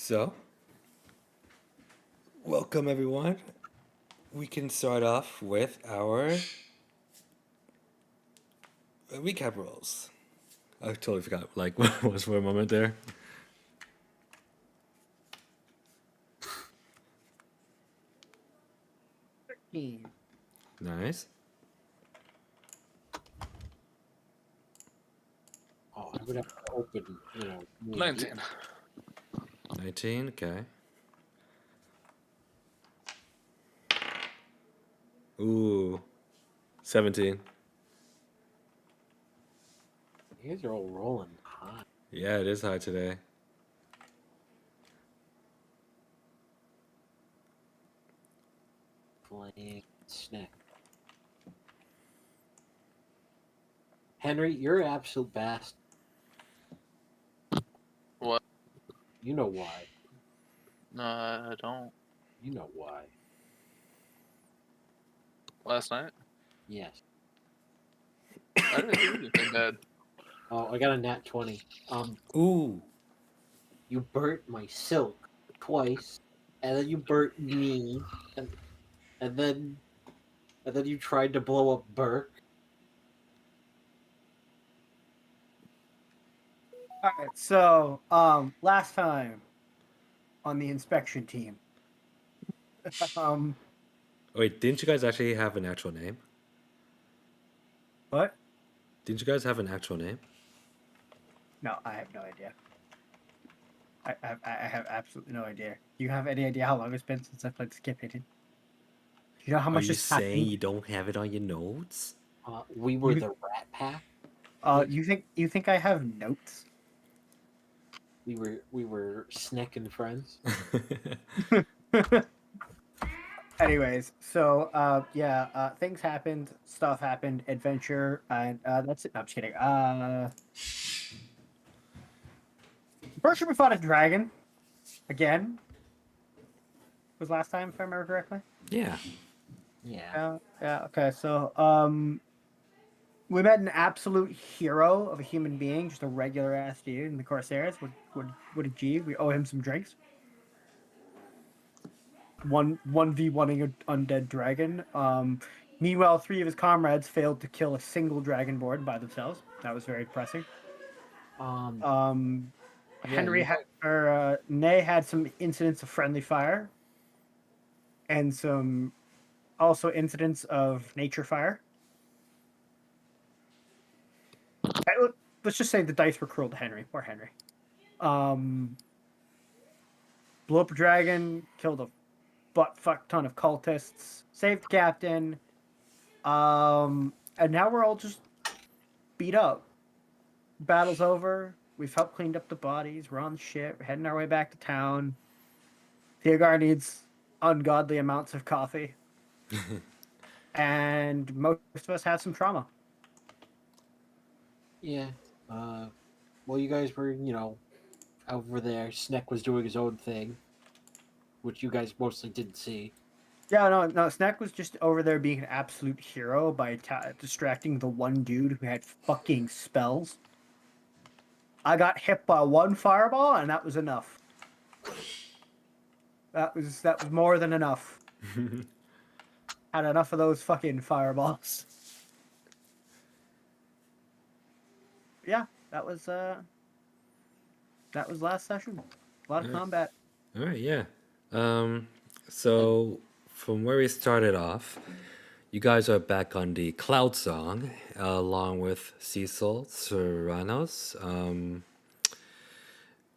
So, welcome everyone. We can start off with our recap rolls. I totally forgot, like, what was for a moment there. Nice. Oh, I would have to open, more 19. 19, okay. Ooh, 17. You guys are all rolling high. Yeah, it is high today. Playing snack. Henry, you're an absolute bastard. What? You know why. No, I don't. You know why. Last night? Yes. I didn't do anything bad. Oh, I got a nat 20. Ooh, You burnt my silk twice, and then you burnt me, and, and then and then you tried to blow up Burke. All right, so last time on the inspection team, um, wait, didn't you guys actually have an actual name? what? Didn't you guys have an actual name? No, I have no idea. I have absolutely no idea. Do you have any idea how long it's been since I played Skip Hidden? Do you know how Are much you has saying happened? you don't have it on your notes? We were You- the Rat Pack. You think I have notes? We were Snick and friends. Anyways, so things happened, stuff happened, adventure, and that's it. No, I'm just kidding. First we fought a dragon again. Was last time, if I remember correctly. Yeah. Yeah. Yeah. Okay. So, we met an absolute hero of a human being, just a regular ass dude in the Corsairs. What a G. We owe him some drinks. One v oneing an undead dragon. Meanwhile, three of his comrades failed to kill a single dragonborn by themselves. That was very depressing. Yeah, Henry you had, or Nay had some incidents of friendly fire, and some also incidents of nature fire. Let's just say the dice were cruel to Henry. Poor Henry. Um, Blew up a dragon, killed a butt fuck ton of cultists, saved the captain. And now we're all just beat up. Battle's over. We've helped cleaned up the bodies. We're on the ship. We're heading our way back to town. Theogar needs ungodly amounts of coffee. And most of us have some trauma. Yeah. Well, you guys were, over there. Sneck was doing his own thing, which you guys mostly didn't see. Yeah, no. Snack was just over there being an absolute hero by distracting the one dude who had fucking spells. I got hit by one fireball, and that was enough. That was more than enough. Had enough of those fucking fireballs. Yeah, that was last session. A lot of combat. All right, yeah. So from where we started off, you guys are back on the Cloud Song, along with Cecil, Serranos,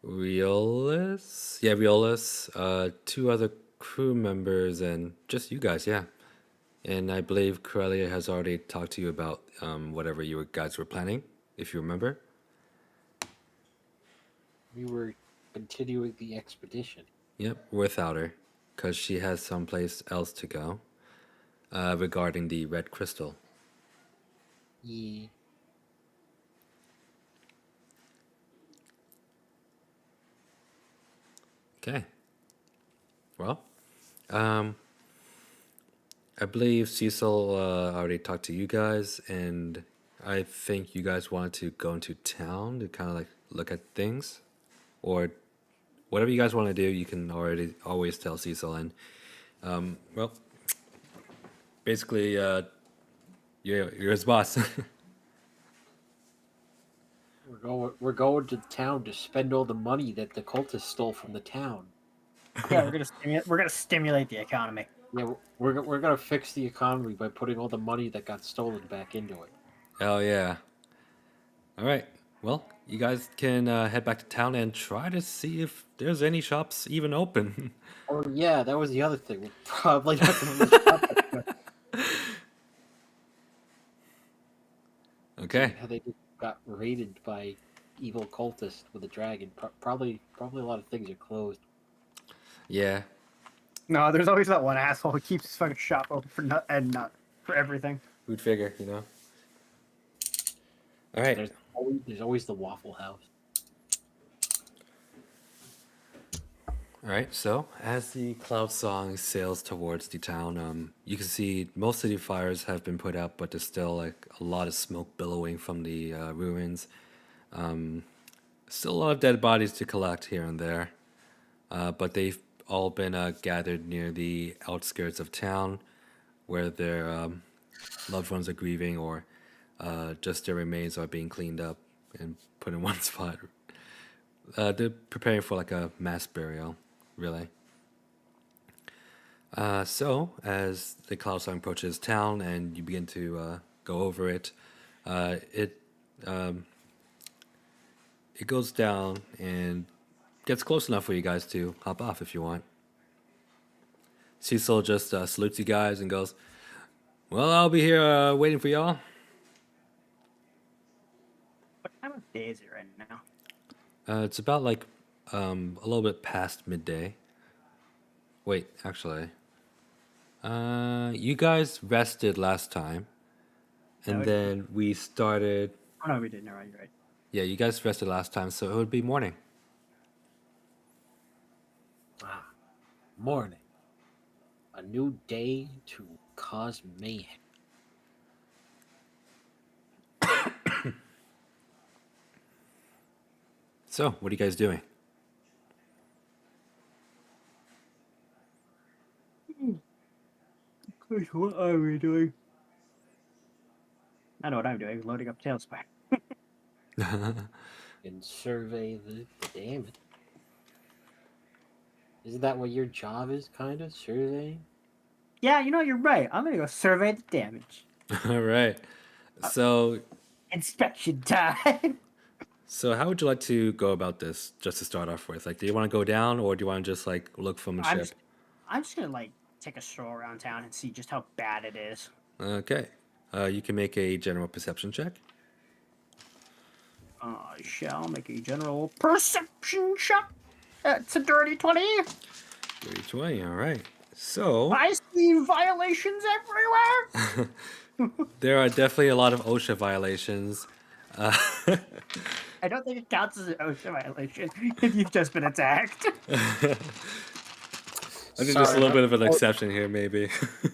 Riolus, two other crew members, and just you guys, yeah. And I believe Corellia has already talked to you about whatever you guys were planning, if you remember. We were continuing the expedition. Yep, without her, because she has someplace else to go. Regarding the red crystal. Yeah. Okay. Well, um, I believe Cecil already talked to you guys, and I think you guys wanted to go into town to kind of like look at things, or whatever you guys want to do, you can always tell Cecil. And well, basically, you're his boss. We're going to town to spend all the money that the cultists stole from the town. Yeah, we're gonna stimulate the economy. Yeah, we're gonna fix the economy by putting all the money that got stolen back into it. Oh yeah. All right. Well, you guys can head back to town and try to see if there's any shops even open. Oh yeah, that was the other thing. We're probably not gonna stop it. Okay. How they got raided by evil cultists with a dragon. Probably a lot of things are closed. Yeah. No, there's always that one asshole who keeps his fucking shop open for not for everything. Who'd figure, All right. There's always the Waffle House. All right. So as the cloud song sails towards the town, you can see most of the fires have been put out, but there's still like a lot of smoke billowing from the ruins. Still a lot of dead bodies to collect here and there, but they've all been gathered near the outskirts of town, where their loved ones are grieving, or just their remains are being cleaned up and put in one spot. They're preparing for like a mass burial, really. So, as the cloud song approaches town and you begin to go over it, it it goes down and gets close enough for you guys to hop off if you want. Cecil just salutes you guys and goes, "Well, I'll be here waiting for y'all." What time of day is it right now? It's about like a little bit past midday. Wait, actually, you guys rested last time, No, and we- then we started. Oh no, we didn't. All right, you're right. Yeah, you guys rested last time, so it would be morning. Ah, morning. A new day to cause mayhem. So, what are you guys doing? What are we doing? I know what I'm doing. Loading up Tailspire. And survey the damage. Isn't that what your job is, kind of? Surveying? Yeah, you're right. I'm gonna go survey the damage. All right. So, Inspection time. so how would you like to go about this? Just to start off with, like, do you want to go down, or do you want to just like look from the I'm ship? just, I'm just gonna like take a stroll around town and see just how bad it is. Okay. You can make a general perception check. I shall make a general perception check. It's a dirty 20. 20. All right. So I see violations everywhere. there are definitely a lot of OSHA violations. I don't think it counts as an OSHA violation if you've just been attacked. I think there's a little bit of an exception here, maybe.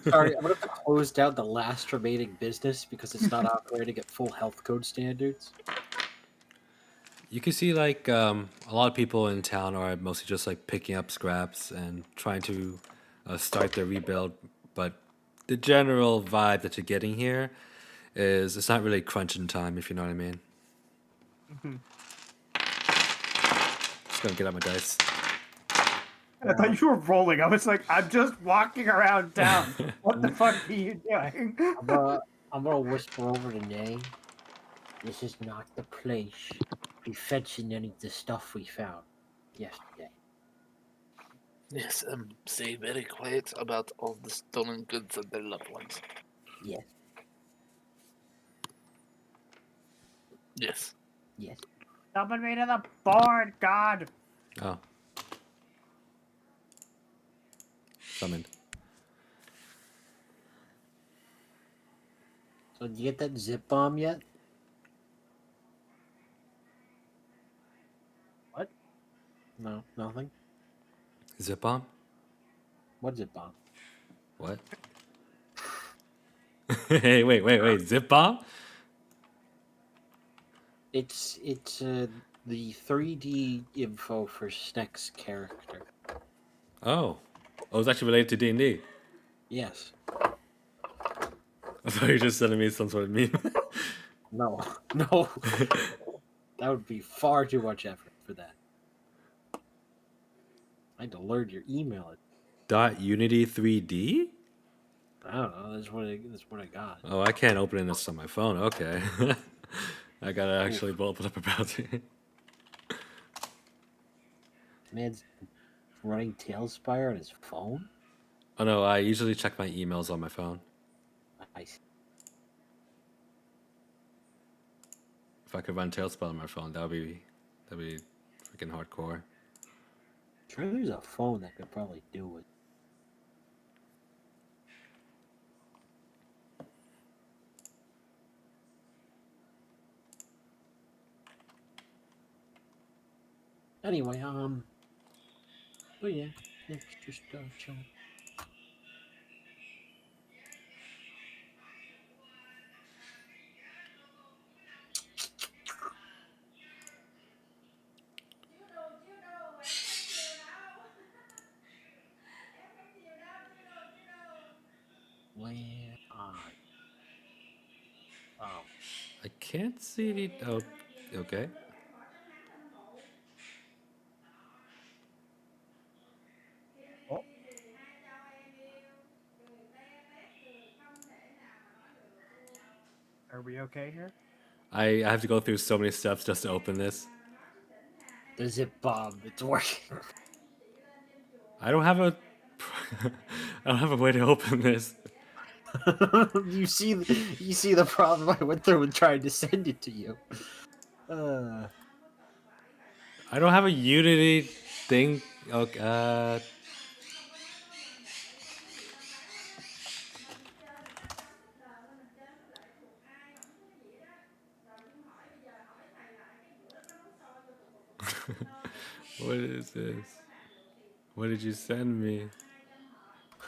Sorry, I'm gonna have to close down the last remaining business because it's not operating at full health code standards. You can see like a lot of people in town are mostly just like picking up scraps and trying to start their rebuild, but the general vibe that you're getting here is it's not really crunching time, if you know what I mean. Just gonna get out my dice. I thought you were rolling. I was like, I'm just walking around town. What the fuck are you doing? I'm gonna whisper over to Nay. This is not the place to be fetching any of the stuff we found yesterday. Yes, stay very quiet about all the stolen goods of their loved ones. Yes, Yes. yes. Summon me to the board, God. Oh. Summoned. So did you get that zip bomb yet? What? No, nothing. Zip bomb? What zip bomb? What? Hey, wait. Zip bomb? It's the 3D info for Sneck's character. Oh, it's actually related to D&D. Yes. I thought you were just sending me some sort of meme. No. No. That would be far too much effort for that. I had to learn your email. .unity 3D? I don't know. That's what I got. Oh, I can't open this on my phone. Okay. I gotta actually open up a browser. Man's running Tailspire on his phone. Oh no, I usually check my emails on my phone. I see. If I could run Tailspell on my phone, that'd be freaking hardcore. Sure, there's a phone that could probably do it. Anyway, but yeah, Nick's just chilling. Where are you? Oh, I can't see the. Oh, okay. Oh, are we okay here? I have to go through so many steps just to open this. the zip bomb. It's working. I don't have a. I don't have a way to open this. you see the problem I went through with trying to send it to you. I don't have a Unity thing. Okay. What is this? What did you send me?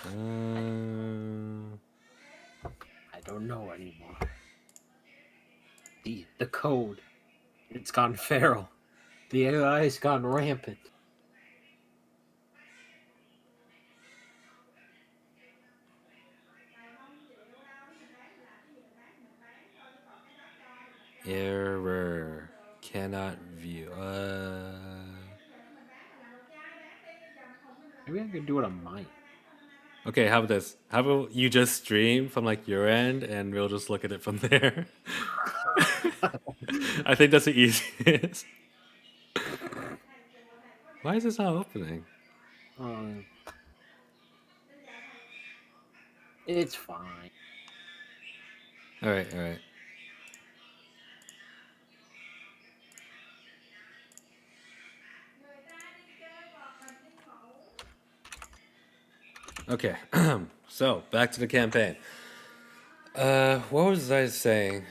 I don't know anymore. The code. It's gone feral. The AI's gone rampant. Error. Cannot view. Maybe I could do it on mine. Okay, how about this? How about you just stream from like your end and we'll just look at it from there? I think that's the easiest. Why is this not opening? It's fine. Alright, alright. Okay, so back to the campaign. What was I saying?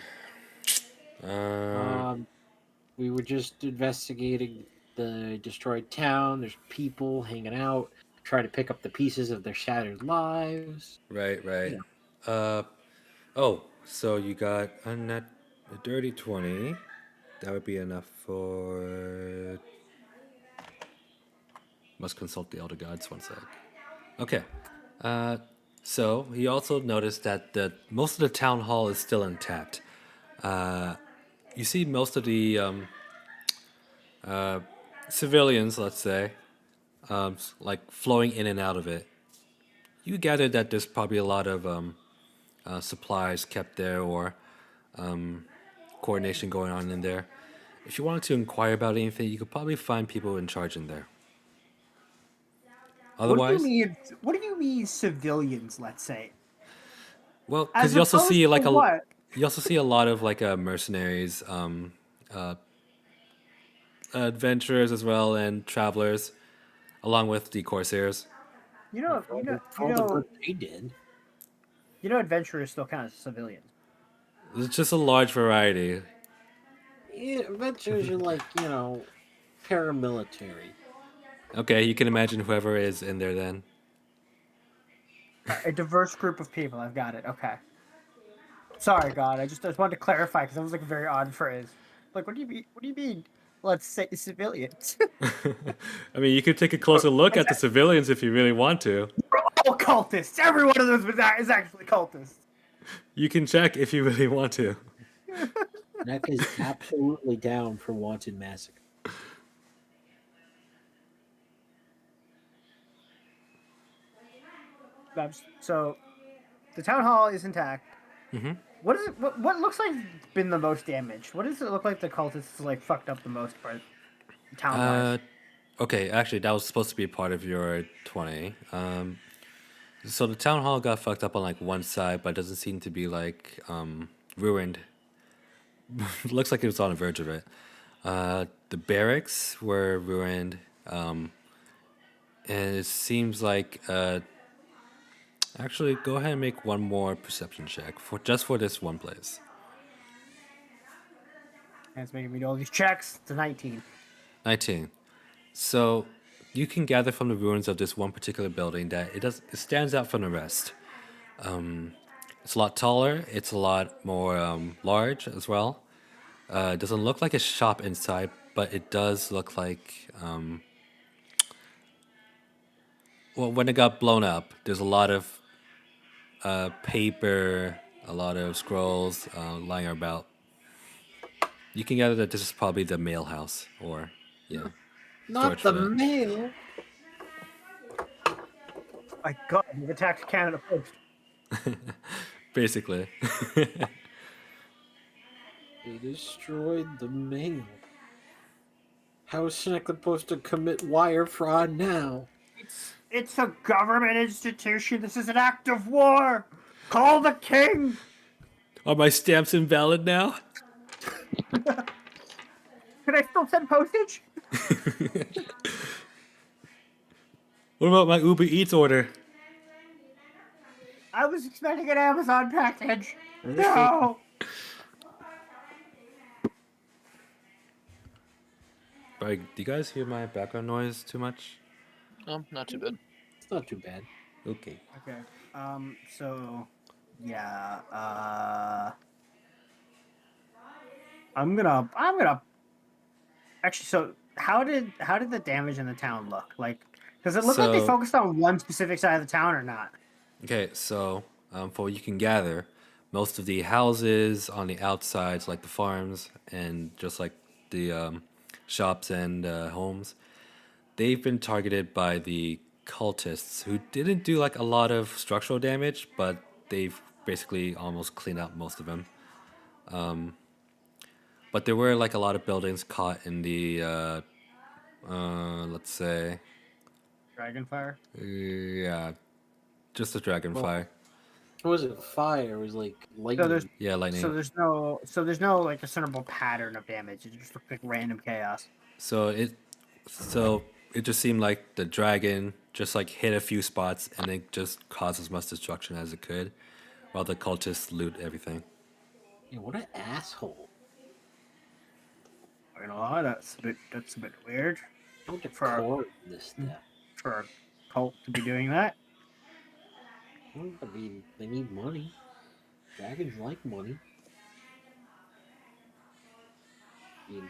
We were just investigating the destroyed town. There's people hanging out, trying to pick up the pieces of their shattered lives. Right, right. Yeah. Oh, so you got a dirty 20. That would be enough for. Must consult the elder gods. One sec. Okay. So he also noticed that most of the town hall is still intact. You see most of the civilians, let's say, like flowing in and out of it. You gather that there's probably a lot of supplies kept there or coordination going on in there. If you wanted to inquire about anything, you could probably find people in charge in there. Otherwise, What do you mean civilians? Let's say. well, because As you also opposed see to like what? you also see a lot of like mercenaries, adventurers as well, and travelers, along with the corsairs. You know, you know, For you all the know, good they did. you know, adventurers still count as civilians. It's just a large variety. Yeah, adventures are like, paramilitary. Okay, you can imagine whoever is in there then. A diverse group of people. I've got it. Okay. Sorry, God. I just wanted to clarify because that was like a very odd phrase. Like, what do you mean? What do you mean let's say civilians. I mean, you could take a closer look at the civilians if you really want to. All cultists. Every one of them is actually cultists. You can check if you really want to. Neck is absolutely down for wanton massacre. So, the town hall is intact. Mhm. What is it? What looks like been the most damaged? What does it look like the cultists like fucked up the most part? Town wise. Okay, actually, that was supposed to be part of your 20. So the town hall got fucked up on like one side, but doesn't seem to be like ruined. Looks like it was on the verge of it. The barracks were ruined, and it seems like actually, go ahead and make one more perception check for just for this one place. And it's making me do all these checks. It's a 19. 19. So you can gather from the ruins of this one particular building that it stands out from the rest. It's a lot taller. It's a lot more large as well. It doesn't look like a shop inside, but it does look like well, when it got blown up, there's a lot of paper, a lot of scrolls lying about. You can gather that this is probably the mail house or yeah, Not storage the for that. mail. My God, we've attacked Canada Post. Basically. They destroyed the mail. How is Snecklin supposed to commit wire fraud now? It's a government institution. This is an act of war. Call the king. Are my stamps invalid now? Can I still send postage? What about my Uber Eats order? I was expecting an Amazon package. I'm No. Do you guys hear my background noise too much? Not too bad. It's not too bad. Okay. Okay. So, yeah. I'm gonna. Actually, so how did the damage in the town look like? Does it look like they So- focused on one specific side of the town or not? Okay, so for what you can gather, most of the houses on the outsides, like the farms and just like the shops and homes, they've been targeted by the cultists who didn't do like a lot of structural damage, but they've basically almost cleaned out most of them. But there were like a lot of buildings caught in the, let's say, Dragonfire. yeah, just the dragonfire. It wasn't fire. It was like lightning. there's- Yeah, lightning. So there's no like discernible pattern of damage. It just looks like random chaos. So it just seemed like the dragon just like hit a few spots and it just caused as much destruction as it could, while the cultists loot everything. Yeah, what an asshole. You know, that's a bit weird I went to For- court in this step. for a cult to be doing that. Well, I mean, they need money. Dragons like money. I mean,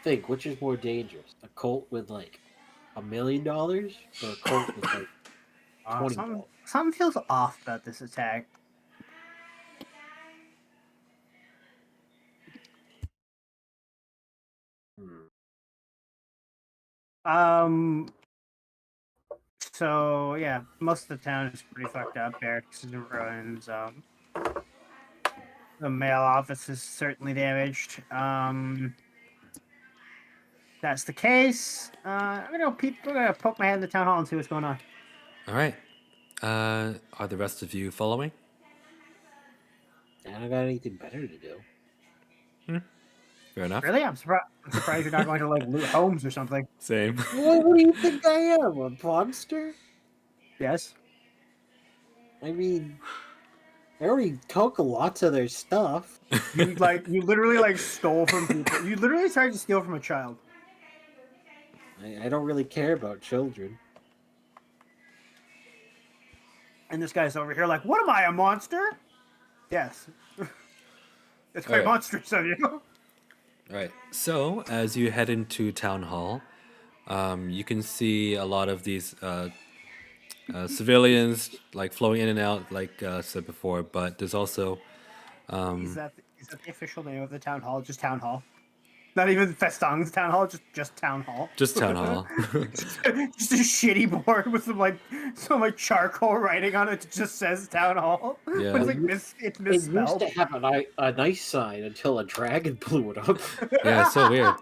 think, which is more dangerous? A cult with like $1 million or a cult with like $20? Something feels off about this attack. Hmm. So yeah, most of the town is pretty fucked up. Barracks is in ruins. The mail office is certainly damaged. That's the case. I'm gonna poke my head in the town hall and see what's going on. All right. Are the rest of you following? I don't got anything better to do. Fair enough. Really? I'm surprised you're not going to like loot homes or something. Same. What do you think I am? A monster? Yes. I mean, I already took lots of their stuff. You literally like stole from people. You literally tried to steal from a child. I don't really care about children. And this guy's over here like, what am I, a monster? Yes. It's quite Alright. monstrous of you. All right. So as you head into town hall, you can see a lot of these civilians like flowing in and out, like said before. But there's also Is that the official name of the town hall? Just town hall. Not even Festong's town hall. Just town hall. just town hall. Just a shitty board with some charcoal writing on it that just says town hall. Yeah. But it's like it's It used misspelled. to have a nice sign until a dragon blew it up. Yeah, it's so weird.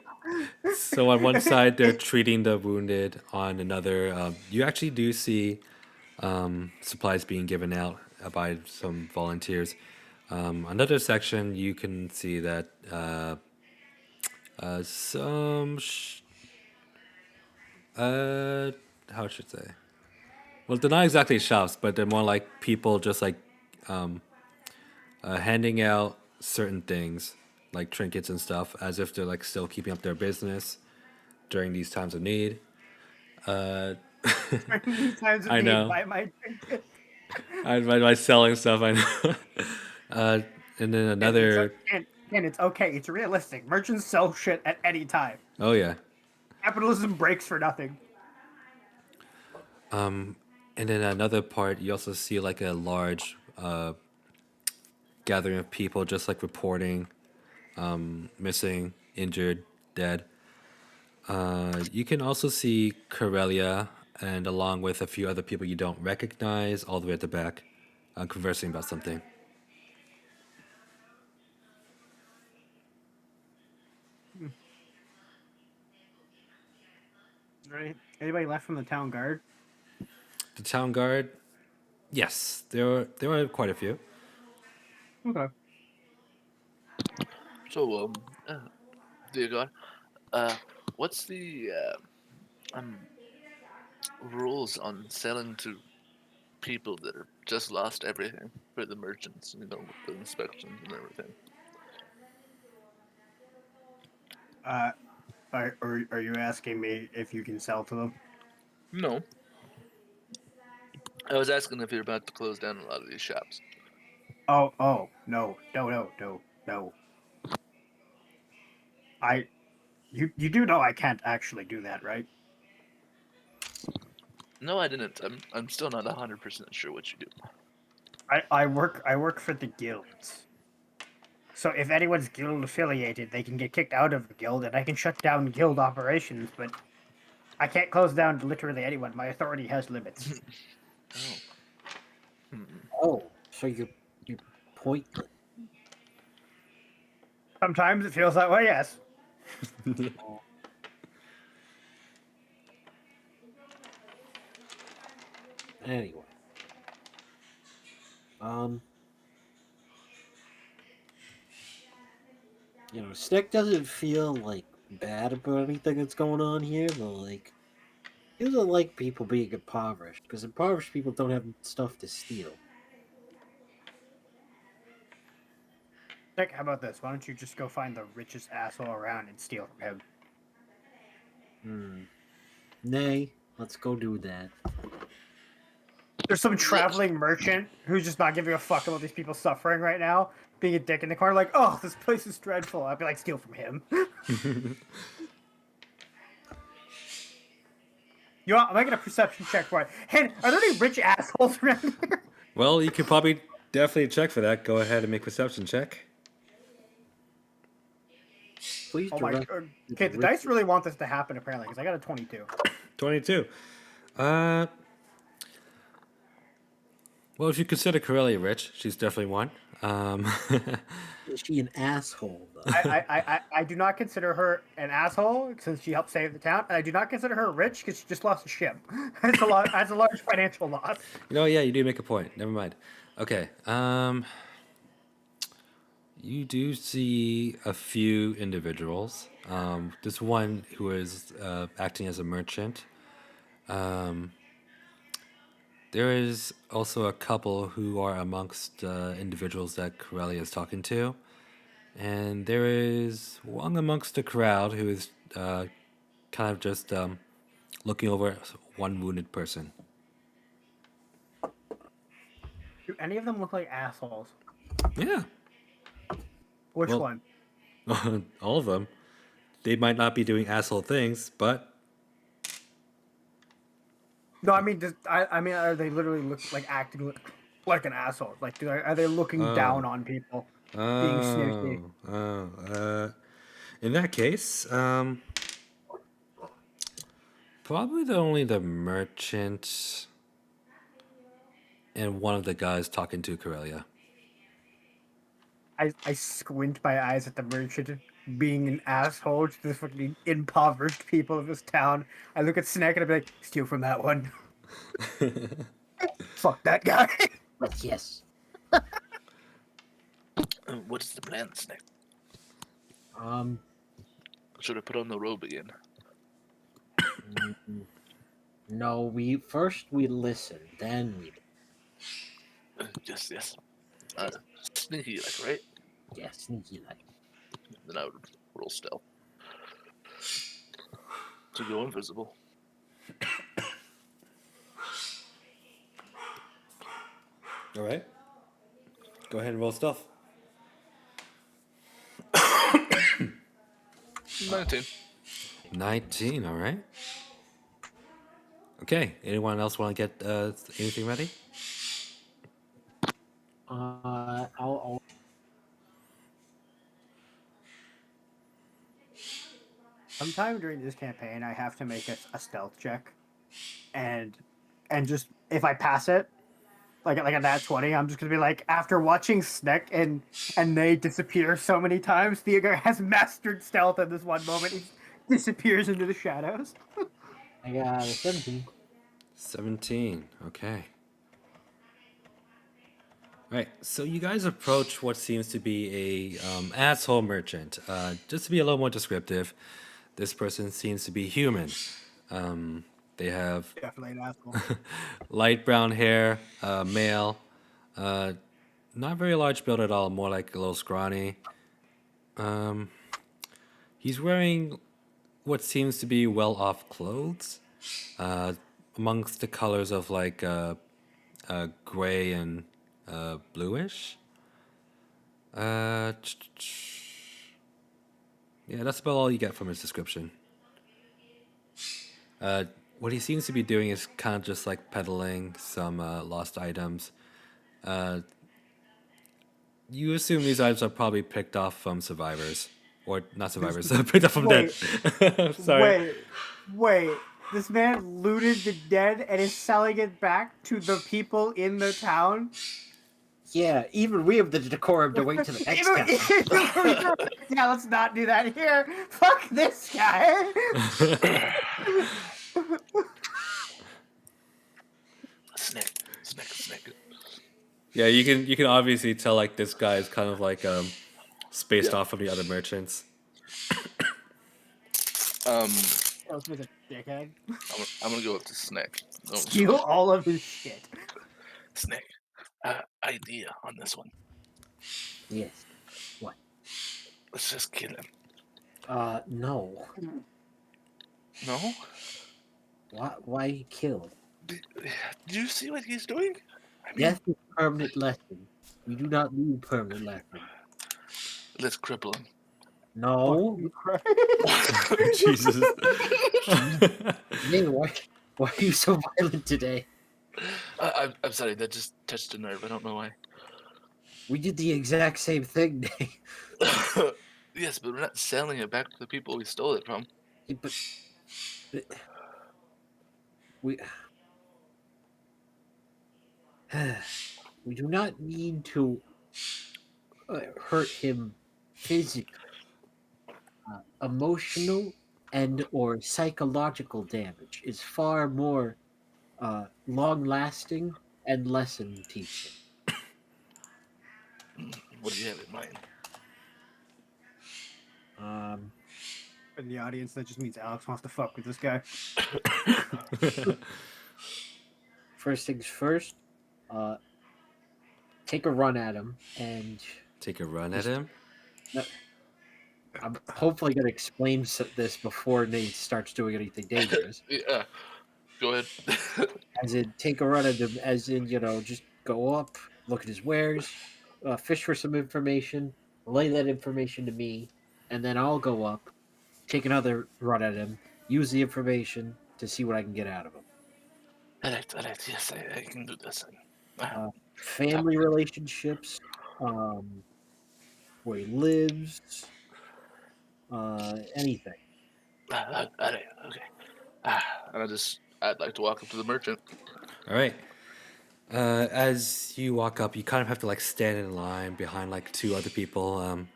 So on one side they're treating the wounded. On another, you actually do see supplies being given out by some volunteers. Another section you can see that some how should I say? Well, they're not exactly shops, but they're more like people just like handing out certain things like trinkets and stuff as if they're like still keeping up their business during these times of need. These times of I need know. by my trinket. by selling stuff, I know. And then another. And it's okay. It's realistic. Merchants sell shit at any time. Oh yeah. Capitalism breaks for nothing. And then another part, you also see like a large gathering of people just like reporting missing, injured, dead. You can also see Corellia and along with a few other people you don't recognize all the way at the back conversing about something. Right? Anybody left from the town guard? The town guard, yes, there were quite a few. Okay. So, dear God, what's the rules on selling to people that are just lost everything for the merchants? You know, with the inspections and everything. Are you asking me if you can sell to them? No, I was asking if you're about to close down a lot of these shops. Oh, no. You do know I can't actually do that, right? No, I didn't. I'm still not 100% sure what you do. I work for the guilds. So if anyone's guild affiliated, they can get kicked out of the guild, and I can shut down guild operations. But I can't close down literally anyone. My authority has limits. Oh. Oh, so you're pointless. Sometimes it feels that way. Yes. Anyway. Stick doesn't feel like bad about anything that's going on here, but like he doesn't like people being impoverished because impoverished people don't have stuff to steal. Nick, how about this? Why don't you just go find the richest asshole around and steal from him? Nay, let's go do that. There's some traveling merchant who's just not giving a fuck about these people suffering right now, being a dick in the corner, like, oh, this place is dreadful. I'd be like, steal from him. You want? I'm making a perception check for it. Hey, are there any rich assholes around here? Well, you could probably definitely check for that. Go ahead and make a perception check. Please Oh my direct god. me to Okay, the rich- dice really want this to happen, apparently, because I got a 22. 22. Well, if you consider Corellia rich, she's definitely one. Is she an asshole though? I do not consider her an asshole since she helped save the town, and I do not consider her rich because she just lost a ship. That's a large financial loss. Yeah, you do make a point. Never mind. Okay. You do see a few individuals. This one who is acting as a merchant. There is also a couple who are amongst individuals that Corellia is talking to. And there is one amongst the crowd who is kind of just looking over one wounded person. Do any of them look like assholes? Yeah. Which Well- one? All of them. they might not be doing asshole things, but No, I mean, I mean, are they literally acting like an asshole? Like, are they looking down oh, on people, being snooty? in that case, probably only the merchant and one of the guys talking to Corellia. I squint my eyes at the merchant being an asshole to the fucking impoverished people of this town. I look at Snack and I be like, steal from that one. Fuck that guy. But yes. What is the plan, Snake? Um. Should I put on the robe again? No, we listen, then we Yes. Sneaky, like, right? sneaky like. Then I would roll stealth to go invisible. All right. Go ahead and roll stealth. 19. 19, all right. Okay, anyone else want to get anything ready? I'll Sometime during this campaign, I have to make a stealth check, and just if I pass it, like a nat 20, I'm just gonna be like, after watching Sneck and they disappear so many times, Theodore has mastered stealth in this one moment. He disappears into the shadows. I got a 17. 17, okay. All right, so you guys approach what seems to be a asshole merchant. Just to be a little more descriptive, this person seems to be human. They have Definitely an asshole. light brown hair, male, not very large build at all, more like a little scrawny. He's wearing what seems to be well-off clothes, amongst the colors of like gray and bluish. Yeah, that's about all you get from his description. What he seems to be doing is kind of just like peddling some lost items. You assume these items are probably picked off from survivors. Or not survivors, picked up from dead. Sorry. Wait. This man looted the dead and is selling it back to the people in the town? Yeah, even we have the decorum to wait to the next guy. Yeah, let's not do that here. Fuck this guy. Snake. Yeah, you can obviously tell like this guy is kind of like spaced off from the other merchants. Let's make a dickhead. I'm gonna go up to Snake. Steal all of his shit. Snake. Idea on this one. Yes. What? Let's just kill him. No. No? Why kill? Do you see what he's doing? I mean, Death is permanent lesson. We do not need permanent lesson. let's cripple him. No. Jesus. Hey, why are you so violent today? I'm sorry, that just touched a nerve. I don't know why. We did the exact same thing, Nate. Yes, but we're not selling it back to the people we stole it from. But we we do not need to hurt him physically. Emotional and or psychological damage is far more long-lasting and lesson teaching. What do you have in mind? In the audience, that just means Alex wants to fuck with this guy. First things first, take a run at him, and Take a run at him? I'm hopefully going to explain this before Nate starts doing anything dangerous. Yeah, go ahead. As in, take a run at him, as in, just go up, look at his wares, fish for some information, relay that information to me, and then I'll go up, take another run at him, use the information to see what I can get out of him. Alright, yes, I can do this. Family relationships, where he lives, anything. Alright, okay. And I'd like to walk up to the merchant. All right. As you walk up, you kind of have to like stand in line behind like two other people.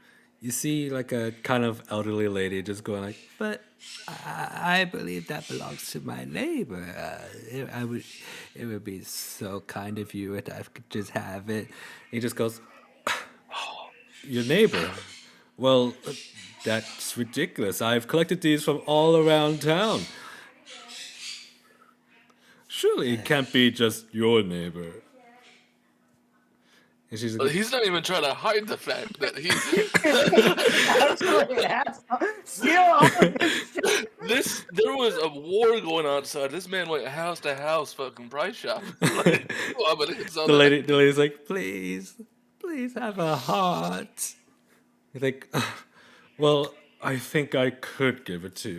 You see like a kind of elderly lady just going like, "But I believe that belongs to my neighbor. It would be so kind of you if I could just have it." He just goes, "Your neighbor? Well, that's ridiculous. I've collected these from all around town. Surely it can't be just your neighbor." And she's like, He's not even trying to hide the fact that he. Absolutely, steal all of his shit. There was a war going on outside. This man went house to house, fucking price shop. Like, well, but it's all the lady's like, please have a heart. He's like, well, I think I could give it to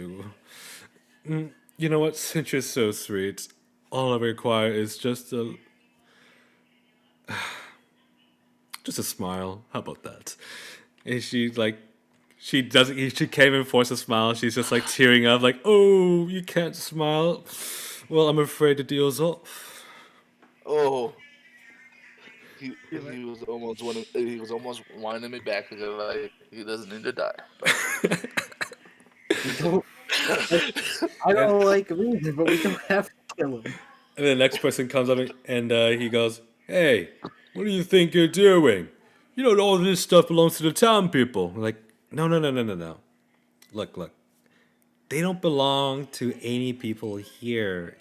you. You know what? Since you're so sweet, all I require is just a smile. How about that? And she doesn't. She can't even force a smile. She's just like tearing up, like, oh, you can't smile. Well, I'm afraid the deal's off. Oh, he was almost winding me back because like he doesn't need to die. I don't like reason, but we don't have to kill him. And the next person comes up and he goes, "Hey, what do you think you're doing? You know all this stuff belongs to the town people." I'm like, no. Look. They don't belong to any people here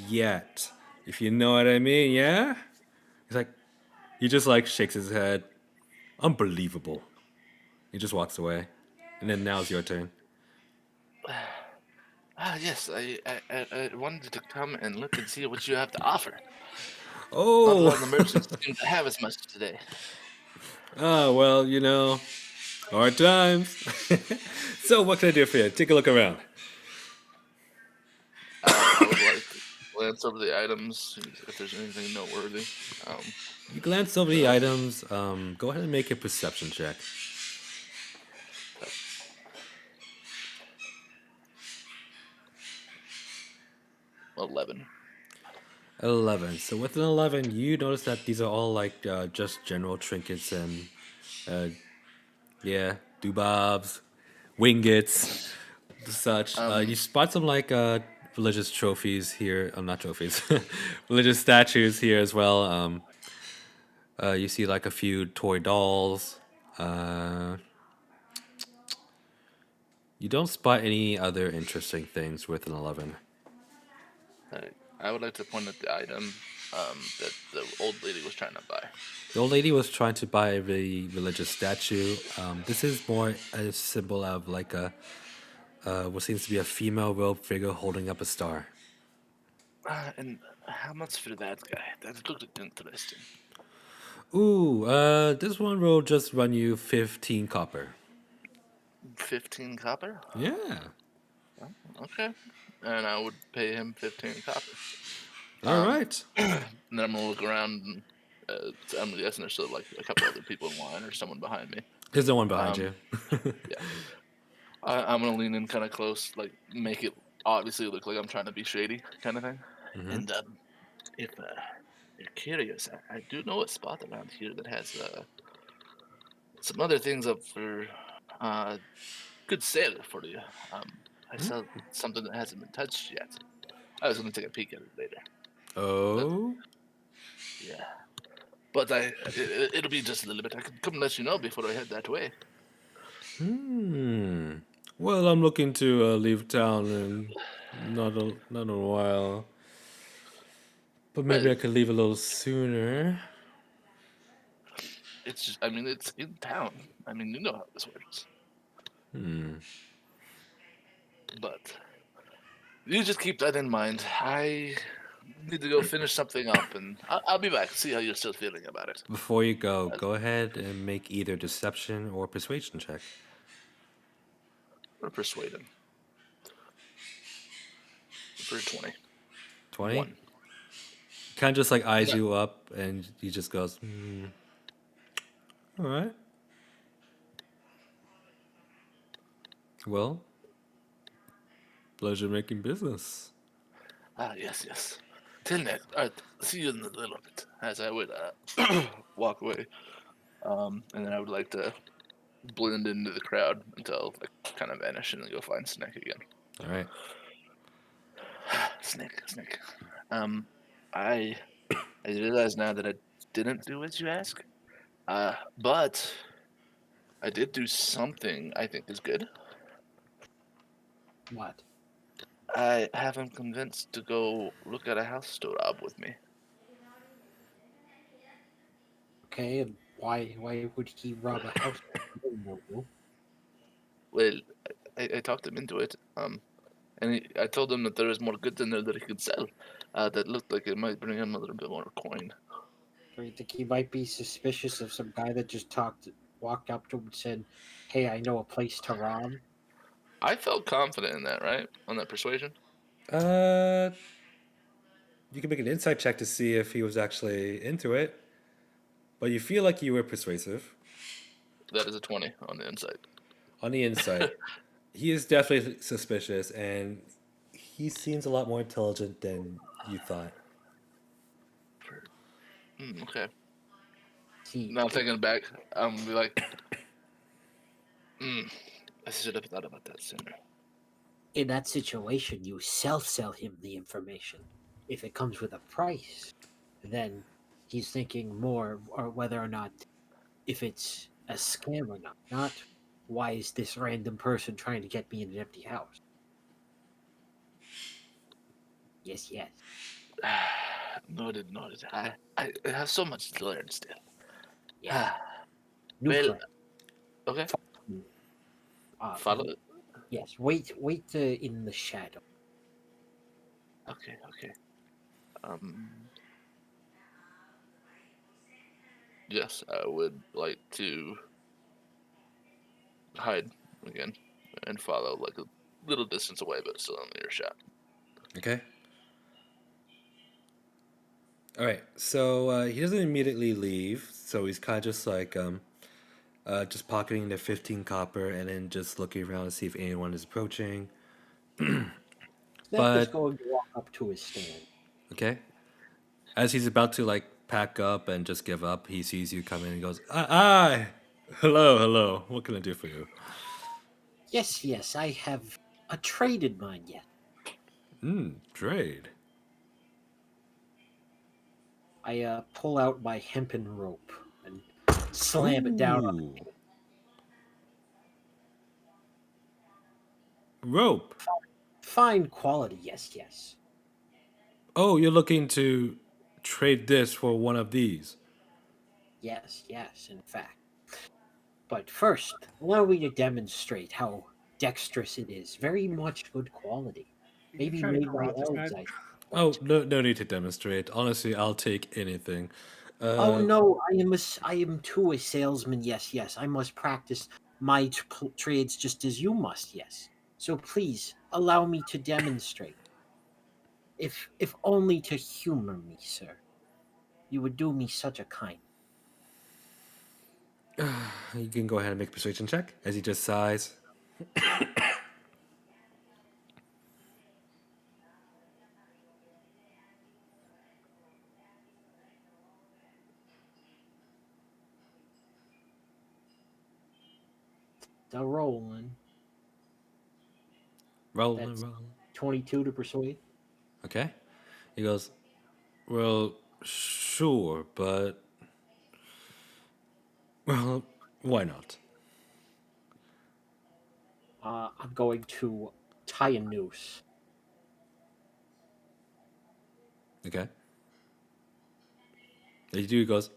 yet. If you know what I mean, yeah? He's like, he just like shakes his head. Unbelievable. He just walks away. And then now it's your turn. Yes, I wanted to come and look and see what you have to offer. Not a Oh, lot of the merchants seem to have as much today. well, you know, hard times. So what can I do for you? Take a look around. I would like to glance over the items, see if there's anything noteworthy. You glance over the items. Go ahead and make a perception check. 11. 11. So with an 11, you notice that these are all like just general trinkets and doobobs, wingets, such. You spot some like religious trophies here. Not trophies, religious statues here as well. You see like a few toy dolls. You don't spot any other interesting things with an 11. I would like to point at the item that the old lady was trying to buy. The old lady was trying to buy the religious statue. This is more a symbol of like a what seems to be a female robed figure holding up a star. And how much for that guy? That looked interesting. Ooh, this one will just run you 15 copper. 15 copper? Yeah. Okay. And I would pay him 15 copper. All right. And then I'm gonna look around and I'm guessing there's still like a couple other people in line or someone behind me. There's no one behind you. Yeah. I'm gonna lean in kind of close, like make it obviously look like I'm trying to be shady, kind of thing. And if you're curious, I do know a spot around here that has some other things up for good sale for you. I sell something that hasn't been touched yet. I was gonna take a peek at it later. Oh. Yeah. But it'll be just a little bit. I could come and let you know before I head that way. Well, I'm looking to leave town in not a while. But maybe I could leave a little sooner. It's just, I mean, it's in town. I mean, you know how this works. But you just keep that in mind. I need to go finish something up, and I'll be back. See how you're still feeling about it. Before you go ahead and make either deception or persuasion check. or persuade him for 20. 20? One. Kind of just like eyes Yeah. you up, and he just goes, all right. Well, pleasure making business. Yes. Till next. See you in a little bit. As I would walk away, and then I would like to blend into the crowd until I kind of vanish and then go find Snake again. All right. Snake. I realize now that I didn't do as you ask. But I did do something I think is good. What? I have him convinced to go look at a house to rob with me. Okay, and why would he rob a house? No. Well, I talked him into it. And I told him that there was more goods in there that he could sell. That looked like it might bring him a little bit more coin. Do you think he might be suspicious of some guy that just walked up to him and said, "Hey, I know a place to rob"? I felt confident in that, right? On that persuasion. Uh, you can make an insight check to see if he was actually into it, but you feel like you were persuasive. That is a 20 on the inside. On the inside, he is definitely suspicious, and he seems a lot more intelligent than you thought. Okay. See, Now thinking back, I'm gonna be like, I should have thought about that sooner. in that situation, you sell him the information. If it comes with a price, then he's thinking more or whether or not if it's a scam or not. Not why is this random person trying to get me in an empty house? Yes. Noted. I have so much to learn still. Yeah. New Well, friend. okay. Follow it. Yes. Wait in the shadow. Okay. Yes, I would like to hide again and follow like a little distance away, but still in earshot. Okay. All right. So he doesn't immediately leave. So he's kind of just like just pocketing the 15 copper and then just looking around to see if anyone is approaching. Snake is But going to walk up to his stand. okay, as he's about to like pack up and just give up, he sees you come in and goes, "Ah, hello. What can I do for you?" Yes, I have a trade in mind yet. Trade. I pull out my hempen rope and slam it down on Ooh. Rope. fine quality. Yes. Oh, you're looking to trade this for one of these. Yes, in fact. But first, allow me to demonstrate how dexterous it is. Very much good quality. Are you Maybe trying to made by corrupt this elves, man? I Oh, but no need to demonstrate. Honestly, I'll take anything. oh no, I am too a salesman. Yes. I must practice my trades just as you must. Yes. So please allow me to demonstrate. If only to humor me, sir. You would do me such a kind. You can go ahead and make a persuasion check as he just sighs. Now rolling. Rolling. That's 22 to persuade. Okay. He goes, well, sure, but well, why not? I'm going to tie a noose. Okay. The dude goes,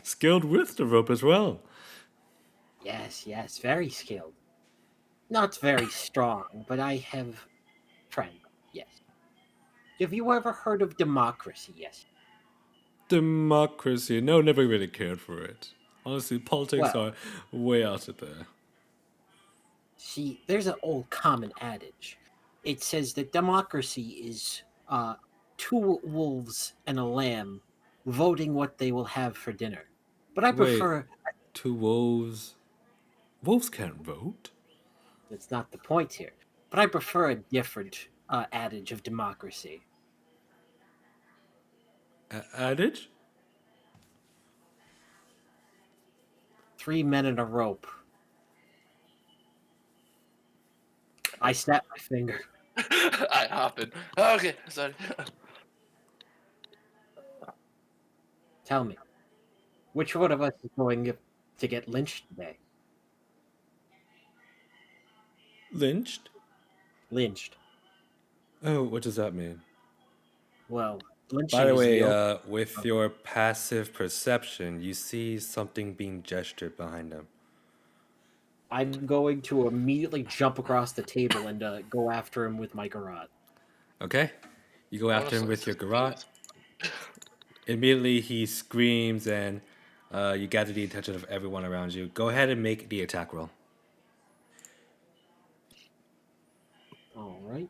skilled with the rope as well. Yes, very skilled. Not very strong, but I have friend. Yes. Have you ever heard of democracy? Yes. Democracy. No, never really cared for it. Honestly, politics Well, are way out of there. See, there's an old common adage. It says that democracy is two wolves and a lamb voting what they will have for dinner. But I Wait, prefer, two wolves. Wolves can't vote. that's not the point here, but I prefer a different adage of democracy. Adage? 3 men in a rope. I snap my finger. I hop in. Okay, sorry. Tell me, which one of us is going to get lynched today? Lynched? Lynched. Oh, what does that mean? Well, By lynching the is way, the with your passive perception, you see something being gestured behind him. I'm going to immediately jump across the table and go after him with my garrote. Okay? You go I wanna after him slice with your his garrote. face. Immediately, he screams, and you gather the attention of everyone around you. Go ahead and make the attack roll. All right.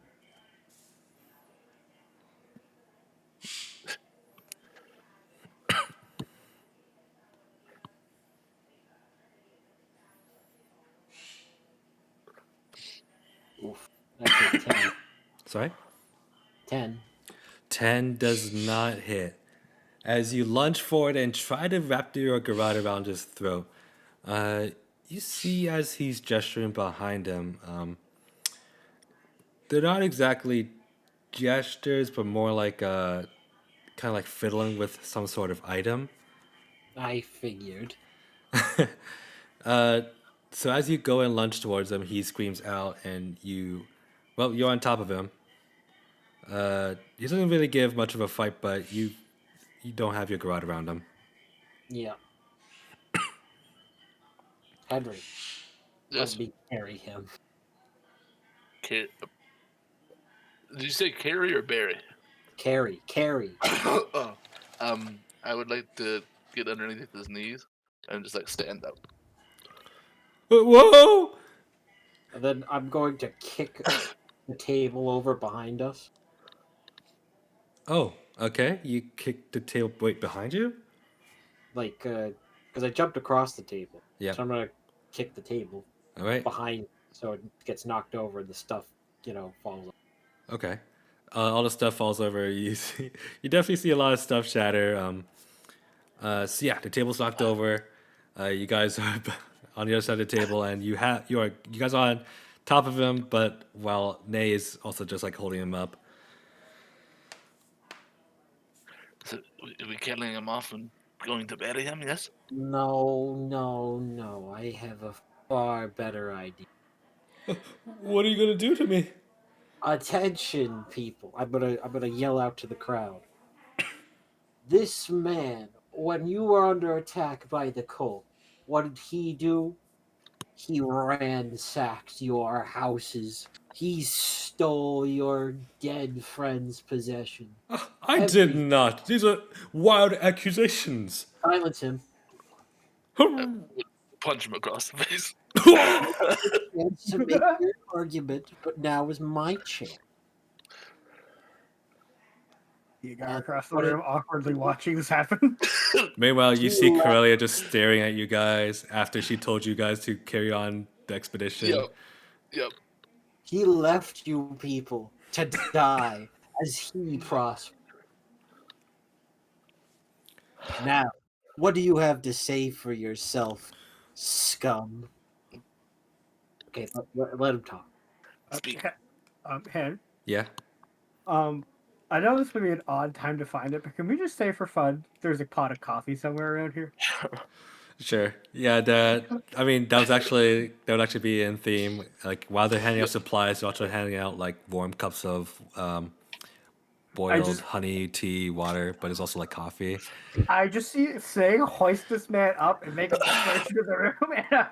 Oof. That's a 10. Sorry? 10. 10 does not hit. As you lunge forward and try to wrap your garrote around his throat, uh, you see as he's gesturing behind him, they're not exactly gestures, but more like kind of like fiddling with some sort of item. I figured. So as you go and lunge towards him, he screams out, and you're on top of him. He doesn't really give much of a fight, but you don't have your garrote around him. Yeah. Henry, let Yes. me carry him. Did you say carry or Barry? Carry. Oh, I would like to get underneath his knees and just like stand up. Whoa! And then I'm going to kick the table over behind us. Oh, okay. You kicked the table right behind you? Like, because I jumped across the table. Yeah. So I'm going to kick the table All right. behind so it gets knocked over and the stuff, falls off. Okay. All the stuff falls over. You definitely see a lot of stuff shatter. So yeah, the table's knocked over. You guys are on the other side of the table, and you guys are on top of him, but while Nay is also just like holding him up. So are we killing him off and going to bury him? Yes. No. I have a far better idea. What are you gonna do to me? Attention, people. I'm gonna yell out to the crowd. This man, when you were under attack by the cult, what did he do? He ransacked your houses. He stole your dead friend's possession. I did Every not. These are wild accusations. silence him. Punch him across the face. Chance to make your argument, but now is my chance. You got across the What room, awkwardly watching this happen. Meanwhile, you You see left- Corellia just staring at you guys after she told you guys to carry on the expedition. Yep. He left you people to die as he prospered. Now, what do you have to say for yourself, scum? Okay, let him talk. Speak. Hen, Yeah. I know this would be an odd time to find it, but can we just say for fun, there's a pot of coffee somewhere around here? Sure. Yeah, that would actually be in theme. Like while they're handing out supplies, they're also handing out like warm cups of boiled just- honey, tea, water, but it's also like coffee. I just see it saying, hoist this man up and make him disperse through the room, and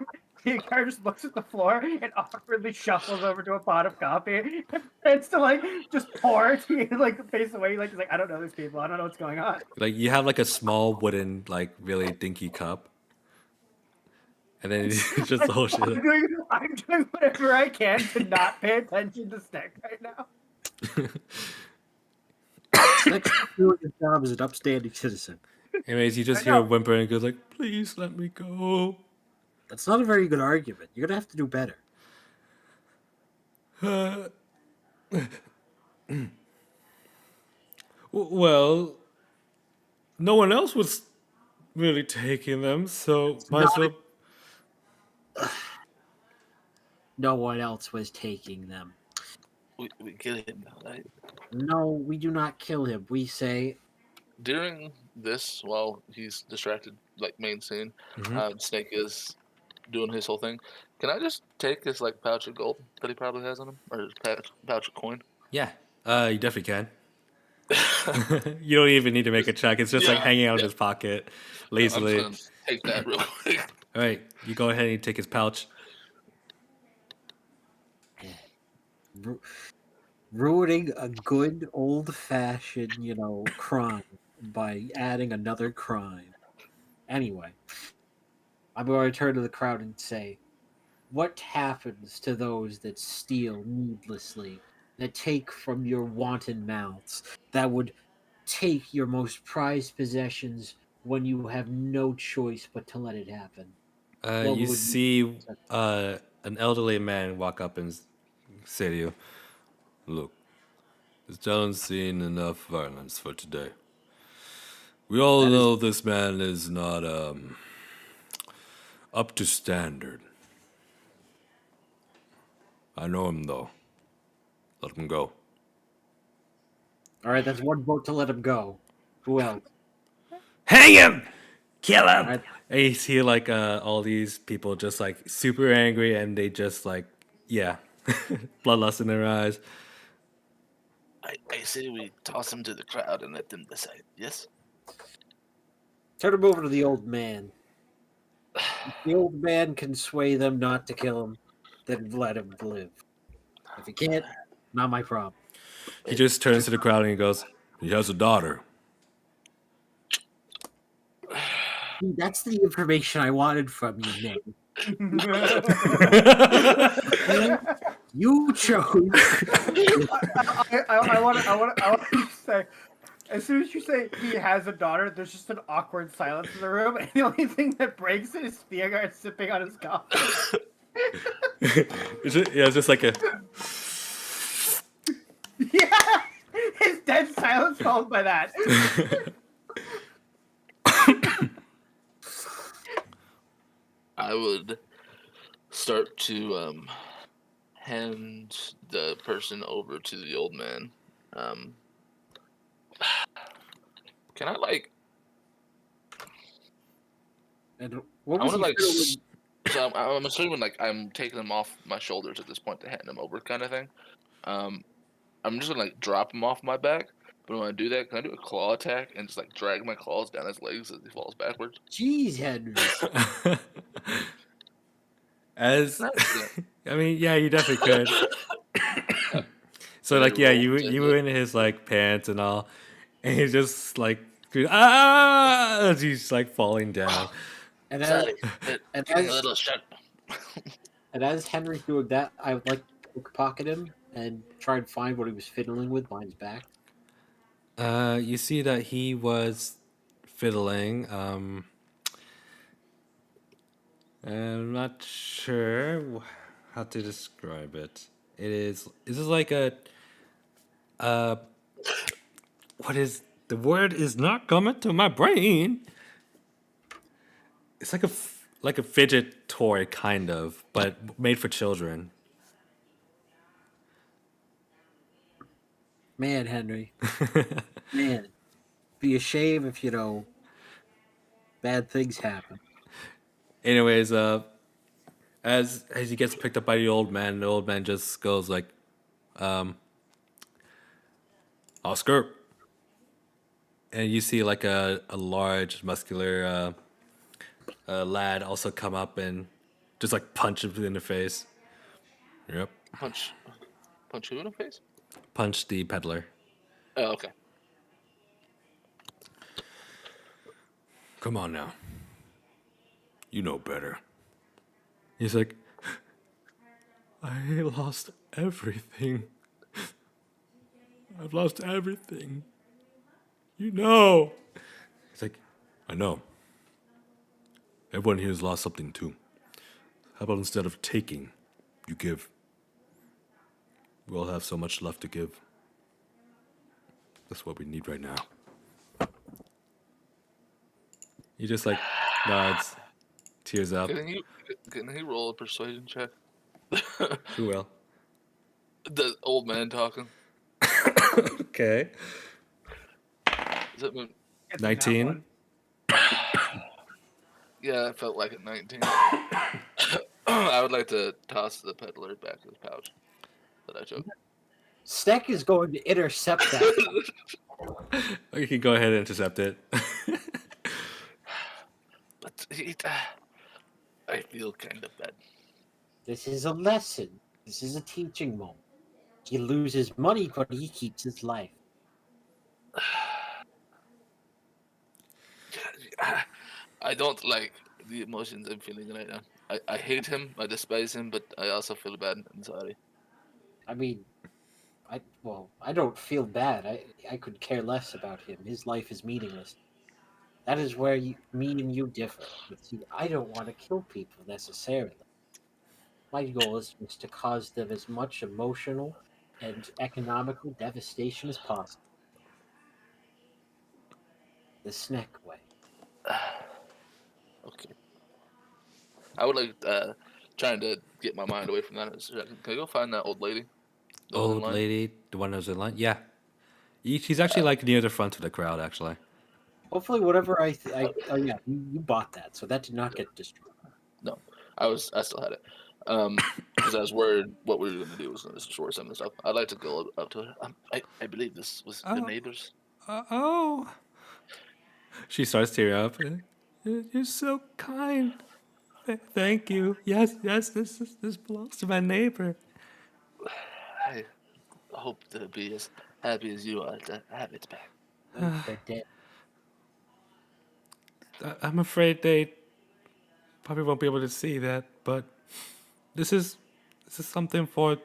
the guy just looks at the floor and awkwardly shuffles over to a pot of coffee and to like just pour it like face away, like he's like, I don't know these people, I don't know what's going on. Like you have like a small wooden like really dinky cup. and then just the whole shit. I'm doing whatever I can to not pay attention to Stick right now. Next, doing his job as an upstanding citizen. Anyways, you just I hear know. a whimper and it goes like, "Please let me go." That's not a very good argument. You're gonna have to do better. Well, no one else was really taking them, so might as well. No one else was taking them. We kill him now, right? No, we do not kill him. We say, During this, while he's distracted, like main scene, Snake is doing his whole thing. Can I just take his like pouch of gold that he probably has on him, or his pouch of coin? Yeah, you definitely can. You don't even need to make a check. It's just like hanging out of his pocket I'm just lazily. gonna take that real quick. All right, you go ahead and you take his pouch. ruining a good old-fashioned, crime by adding another crime. Anyway, I'm going to turn to the crowd and say, what happens to those that steal needlessly, that take from your wanton mouths, that would take your most prized possessions when you have no choice but to let it happen? What You would see an elderly man walk up and say to you, "Look, this town's seen enough violence for today. We all That is- know this man is not up to standard. I know him though. Let him go." All right, that's one vote to let him go. Who else? Hang him! Kill him! Alright. And you see like all these people just like super angry and they just like, yeah, bloodlust in their eyes. I say we toss him to the crowd and let them decide. Yes. Turn him over to the old man. If the old man can sway them not to kill him, then let him live. If he can't, not my problem. He just turns to the crowd and he goes, "He has a daughter." See, that's the information I wanted from you, Nick. You chose. I want to say, as soon as you say he has a daughter, there's just an awkward silence in the room, and the only thing that breaks it is Theogard sipping on his coffee. It's just like a. Yeah, his dead silence followed by that. I would start to hand the person over to the old man. Can I like? And what I was want to he like. fiddling- So I'm assuming like I'm taking him off my shoulders at this point to hand him over, kind of thing. I'm just gonna like drop him off my back. But when I do that, can I do a claw attack and just like drag my claws down his legs as he falls backwards? Jeez, Henry. As Not I mean, yeah, you definitely could. So like, yeah, you were in his like pants and all, and he's just like, as he's like falling down. And as, Sorry, and give me as- a little shot. and as Henry's doing that, I would like to pocket him and try and find what he was fiddling with behind his back. You see that he was fiddling. I'm not sure how to describe it. This is like a what is the word is not coming to my brain. It's like a fidget toy kind of, but made for children. Man, Henry. Man. Be a shame if, bad things happen. Anyways, as he gets picked up by the old man just goes like, "Oscar," and you see like a large, muscular lad also come up and just like punch him in the face. Yep, Punch who in the face? punch the peddler. Oh, okay. Come on now, you know better. He's like, I lost everything. I've lost everything. You know. He's like, I know. Everyone here has lost something too. How about instead of taking, you give? We all have so much left to give. That's what we need right now. He just like nods, tears up. Can he roll a persuasion check? Who will? The old man talking. Okay. Is that when, It's a nat 19. one. yeah, I felt like at 19. I would like to toss the peddler back to his pouch that I took. Steck is going to intercept that. You can go ahead and intercept it. But I feel kind of bad. This is a lesson. This is a teaching moment. He loses money, but he keeps his life. I don't like the emotions I'm feeling right now. I hate him, I despise him, but I also feel bad and sorry. I mean, I don't feel bad. I could care less about him. His life is meaningless. That is where me and you differ. But see, I don't want to kill people necessarily. My goal is just to cause them as much emotional and economical devastation as possible. The Sneck way. Okay. I would like trying to get my mind away from that. In a second. Can I go find that old lady? The one in Old line? lady, the one who's in line. Yeah, she's actually like near the front of the crowd. Actually, Hopefully, whatever oh yeah, you bought that, so that did not get destroyed. No, I still had it. Because I was worried what we were going to do was going to destroy some of the stuff. I'd like to go up to it. I believe this was the neighbors. oh. She starts tearing up. You're so kind. Thank you. Yes, this belongs to my neighbor. I hope to be as happy as you are to have it back. They're dead. I'm afraid they probably won't be able to see that, but this is something to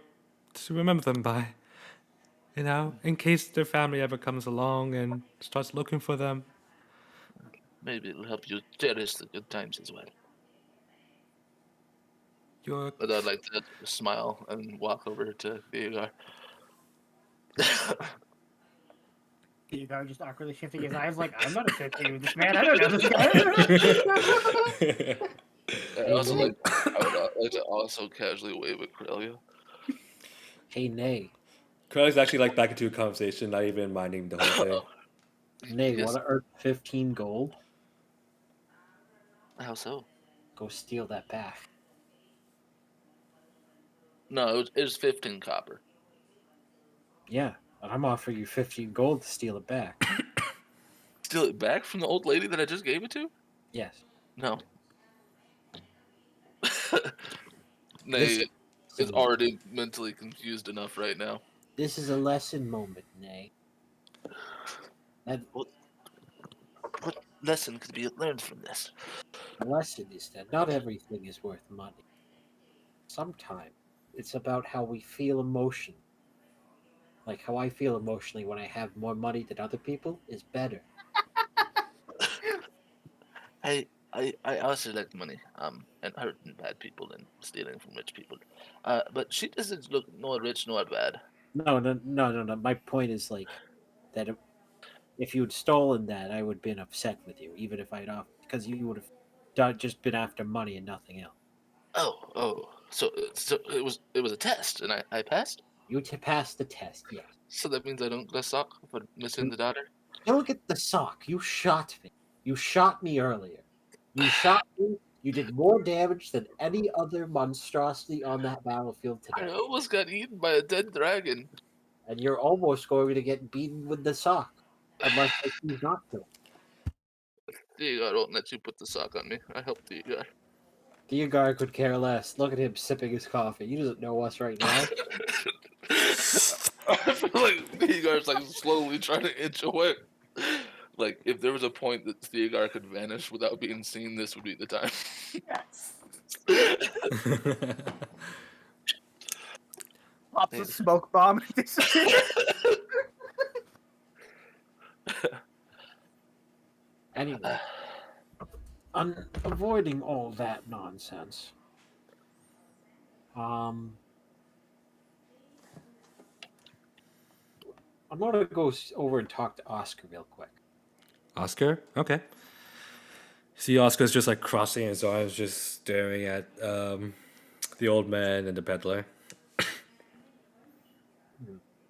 remember them by. You know, in case their family ever comes along and starts looking for them. Maybe it'll help you cherish the good times as well. You're But I'd like to smile and walk over to Theodore. The guy just awkwardly shifting his eyes, like, I'm not associated with this man. I don't know this guy. I would like to also casually wave at Corellia. Hey, Nay. Crowley's actually like back into a conversation, not even minding the whole thing. Nay, Yes. want to earn 15 gold? How so? Go steal that back. No, it was 15 copper. Yeah, I'm offering you 15 gold to steal it back. Steal it back from the old lady that I just gave it to? Yes. No. This- Nay is already mentally confused enough right now. This is a lesson moment, Nay. What lesson could be learned from this? The lesson is that not everything is worth money. Sometimes it's about how we feel emotionally. Like how I feel emotionally when I have more money than other people is better. I also like money, and hurting bad people and stealing from rich people. But she doesn't look nor rich nor bad. No. My point is like that if you'd stolen that, I would have been upset with you, even if I'd off because you would have just been after money and nothing else. So it was a test, and I passed. You passed the test, yes. So that means I don't get a sock for missing the daughter. Don't get the sock. You shot me. You shot me earlier. You shot me. You did more damage than any other monstrosity on that battlefield I today. almost got eaten by a dead dragon. And you're almost going to get beaten with the sock. Unless I choose not to. I won't let you put the sock on me. I helped Theodore. Theogar could care less. Look at him sipping his coffee. He doesn't know us right now. I feel like Theogar's like slowly trying to inch away. Like if there was a point that Theogar could vanish without being seen, this would be the time. Yes. Pops a smoke bomb and disappears. Anyway, avoiding all that nonsense. I'm gonna go over and talk to Oscar real quick. Oscar? Okay. See, Oscar's just like crossing his arms, just staring at the old man and the peddler.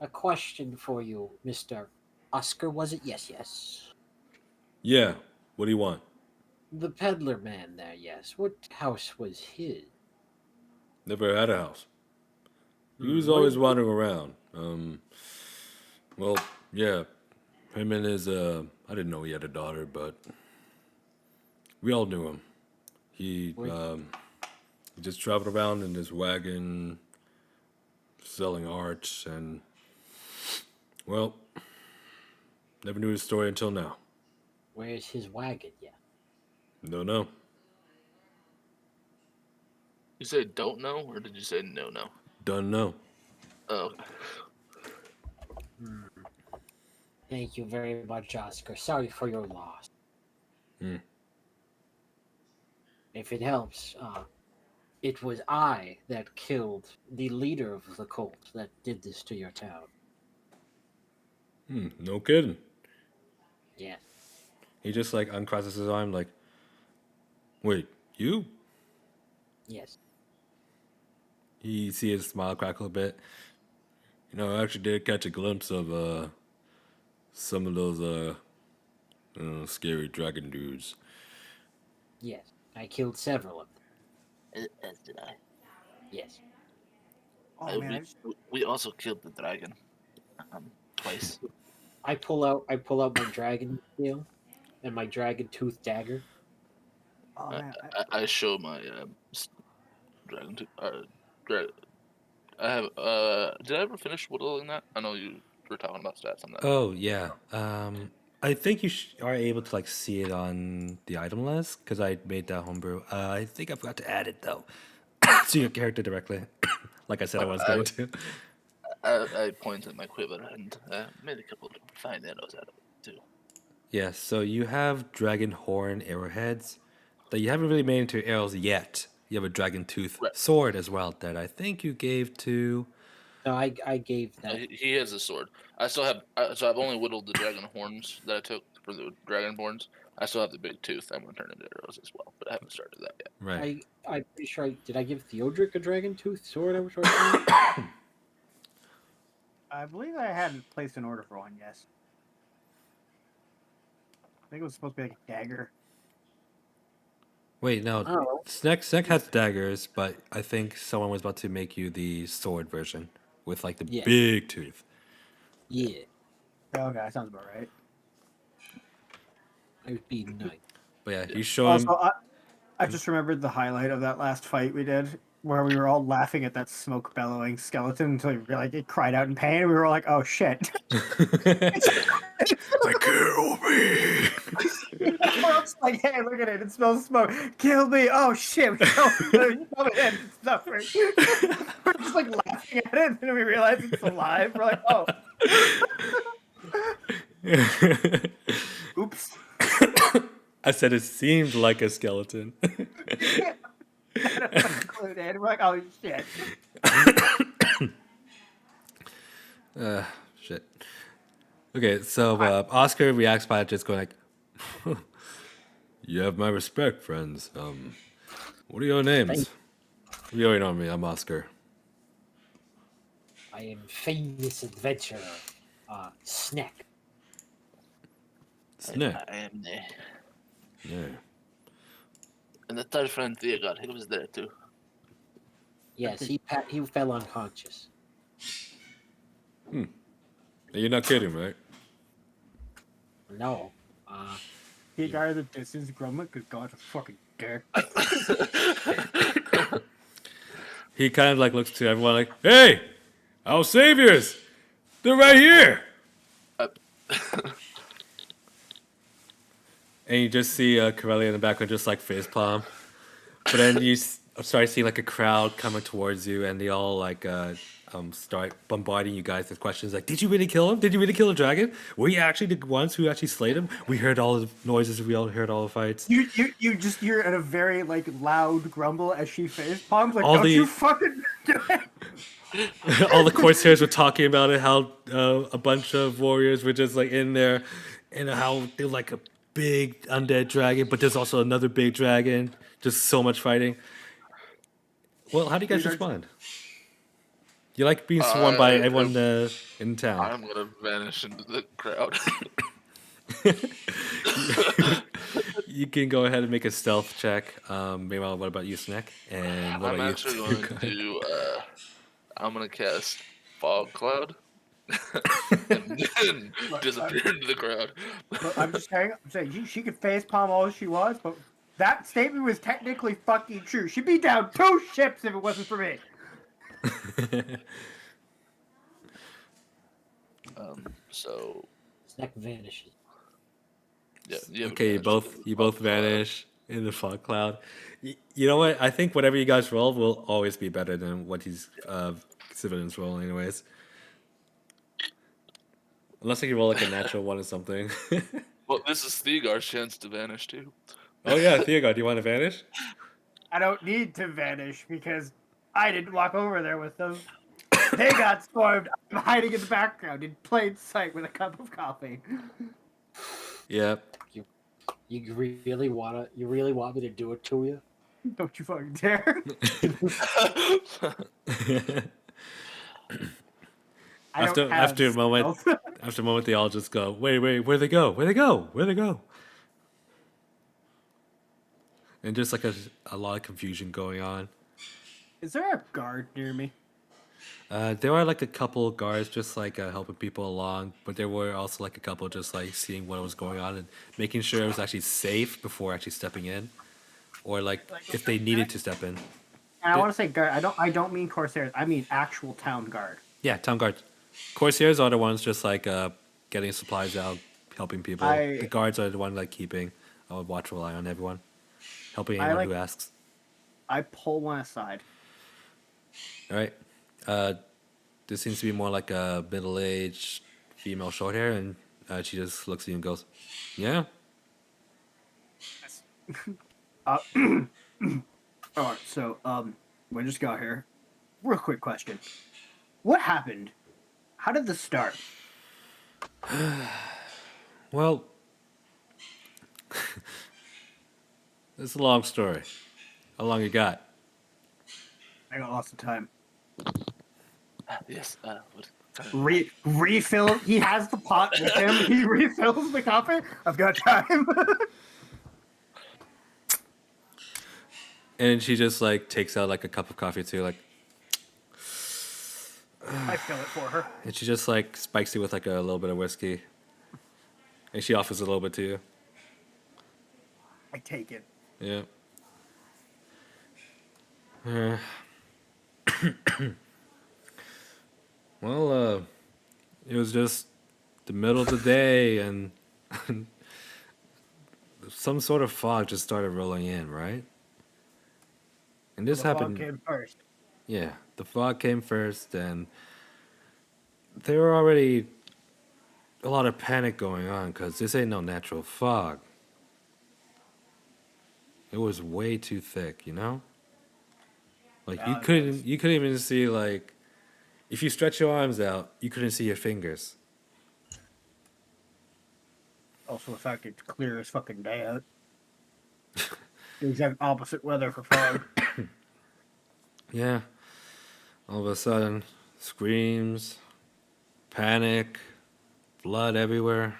A question for you, Mr. Oscar, was it? Yes, yes. Yeah. What do you want? The peddler man there, yes. What house was his? Never had a house. He was What always is- wandering around. Well, yeah. Him and his, I didn't know he had a daughter, but we all knew him. He just traveled around in his wagon, selling art, and, well, never knew his story until now. Where's his wagon? Yeah. Don't know. You said don't know, or did you say no? Don't know. Oh, Thank you very much, Oscar. Sorry for your loss. If it helps, it was I that killed the leader of the cult that did this to your town. No kidding. Yes. He just like uncrosses his arm, like, wait, you? Yes. You see his smile crackle a bit. You know, I actually did catch a glimpse of some of those scary dragon dudes. Yes. I killed several of them. as did I. Yes. Oh man, We also killed the dragon twice. I pull out my dragon steel and my dragon tooth dagger. oh man. I show my dragon. I have. Did I ever finish whittling that? I know you were talking about stats on that. Oh yeah. I think you are able to like see it on the item list because I made that homebrew. I think I forgot to add it though to your character directly, like I said I was going to. I pointed my quiver and made a couple of fine arrows out of it too. Yeah. So you have dragon horn arrowheads that you haven't really made into arrows yet. You have a dragon tooth Right. sword as well that I think you gave to. No, I gave that. He has a sword. I still have. So I've only whittled the dragon horns that I took for the dragonborns. I still have the big tooth. I'm gonna turn into arrows as well, but I haven't started that yet. Right. I'm pretty sure did I give Theodric a dragon tooth sword? I was right. I believe I hadn't placed an order for one. Yes. I think it was supposed to be like a dagger. Wait, no. Oh. Snack has daggers, but I think someone was about to make you the sword version with like the Yeah. big tooth. Yeah. Okay, that sounds about right. I was being nice. But yeah, he's showing. Also, I just remembered the highlight of that last fight we did, where we were all laughing at that smoke bellowing skeleton until it cried out in pain. And we were like, "Oh shit!" Like, kill me. We're all just like, "Hey, look at it! It smells smoke. Kill me! Oh shit! We killed it. Suffering." We're just like laughing at it, and then we realize it's alive. We're like, "Oh, oops." I said it seemed like a skeleton. Included. We're like, "Oh shit!" Shit. Okay, so Oscar reacts by just going like, "You have my respect, friends. What are your names? You already know me. I'm Oscar." I am famous adventurer, Snack. Snack. I am there. Yeah. And the third friend Theogot, he was there too. Yes, he fell unconscious. You're not kidding, right? No. He guarded the distance grumbling because God's a fucking dick. He kind of like looks to everyone like, "Hey, our saviors! They're right here!" And you just see Corellia in the background just like facepalm. But then start seeing like a crowd coming towards you, and they all like start bombarding you guys with questions like, "Did you really kill him? Did you really kill the dragon? Were you actually the ones who actually slayed him? We heard all the noises. We all heard all the fights. You're at a very like loud grumble as she face palms like, All don't the- you fucking do it. All the corsairs were talking about it. How a bunch of warriors were just like in there, and how they're like a big undead dragon, but there's also another big dragon. Just so much fighting. Well, how do you guys These are- respond? You like being swarmed by everyone in town. I'm gonna vanish into the crowd. You can go ahead and make a stealth check. Meanwhile, what about you, Snack? And what I'm about actually you? going to do. I'm gonna cast fog cloud and then disappear into the crowd. But I'm saying she could face palm all she wants, but that statement was technically fucking true. She'd be down 2 ships if it wasn't for me. So Snack vanishes. yeah. You have Okay, advantage. you both vanish in the fog cloud. You know what? I think whatever you guys roll will always be better than what these civilians roll, anyways. Unless you roll like a natural one or something. Well, this is Thegar's chance to vanish too. Oh yeah, Theogod, do you want to vanish? I don't need to vanish because I didn't walk over there with them. They got stormed. I'm hiding in the background in plain sight with a cup of coffee. Yep. You really want me to do it to you? Don't you fucking dare. I After don't have after a moment, skills. after a moment, they all just go, wait, where'd they go? Where'd they go? Where'd they go? And just like a lot of confusion going on. Is there a guard near me? There are like a couple guards just like helping people along, but there were also like a couple just like seeing what was going on and making sure it was actually safe before actually stepping in, or like if they needed to step in. And I want to say guard. I don't mean corsairs. I mean actual town guard. Yeah, town guards. Corsairs are the ones just like getting supplies out, helping people. The guards are the one like keeping a watchful eye on everyone, helping anyone who asks. I pull one aside. All right. This seems to be more like a middle-aged female short hair, and she just looks at you and goes, "Yeah." Alright, so we just got here. Real quick question. What happened? How did this start? Well, it's a long story. How long you got? I got lots of time. Yes. What kind of- Refill. He has the pot with him. He refills the coffee. I've got time. And she just like takes out like a cup of coffee too, like, I fill it for her. and she just like spikes it with like a little bit of whiskey, and she offers a little bit to you. I take it. Yeah. Well, it was just the middle of the day, and some sort of fog just started rolling in, right? And this The fog happened. came first. Yeah, the fog came first, and there were already a lot of panic going on because this ain't no natural fog. It was way too thick, you know? Like Yeah, it you couldn't even see like if you stretch your arms out, you couldn't see your fingers. Also, the fact it's clear as fucking day out. The exact opposite weather for fog. Yeah. All of a sudden, screams, panic, blood everywhere.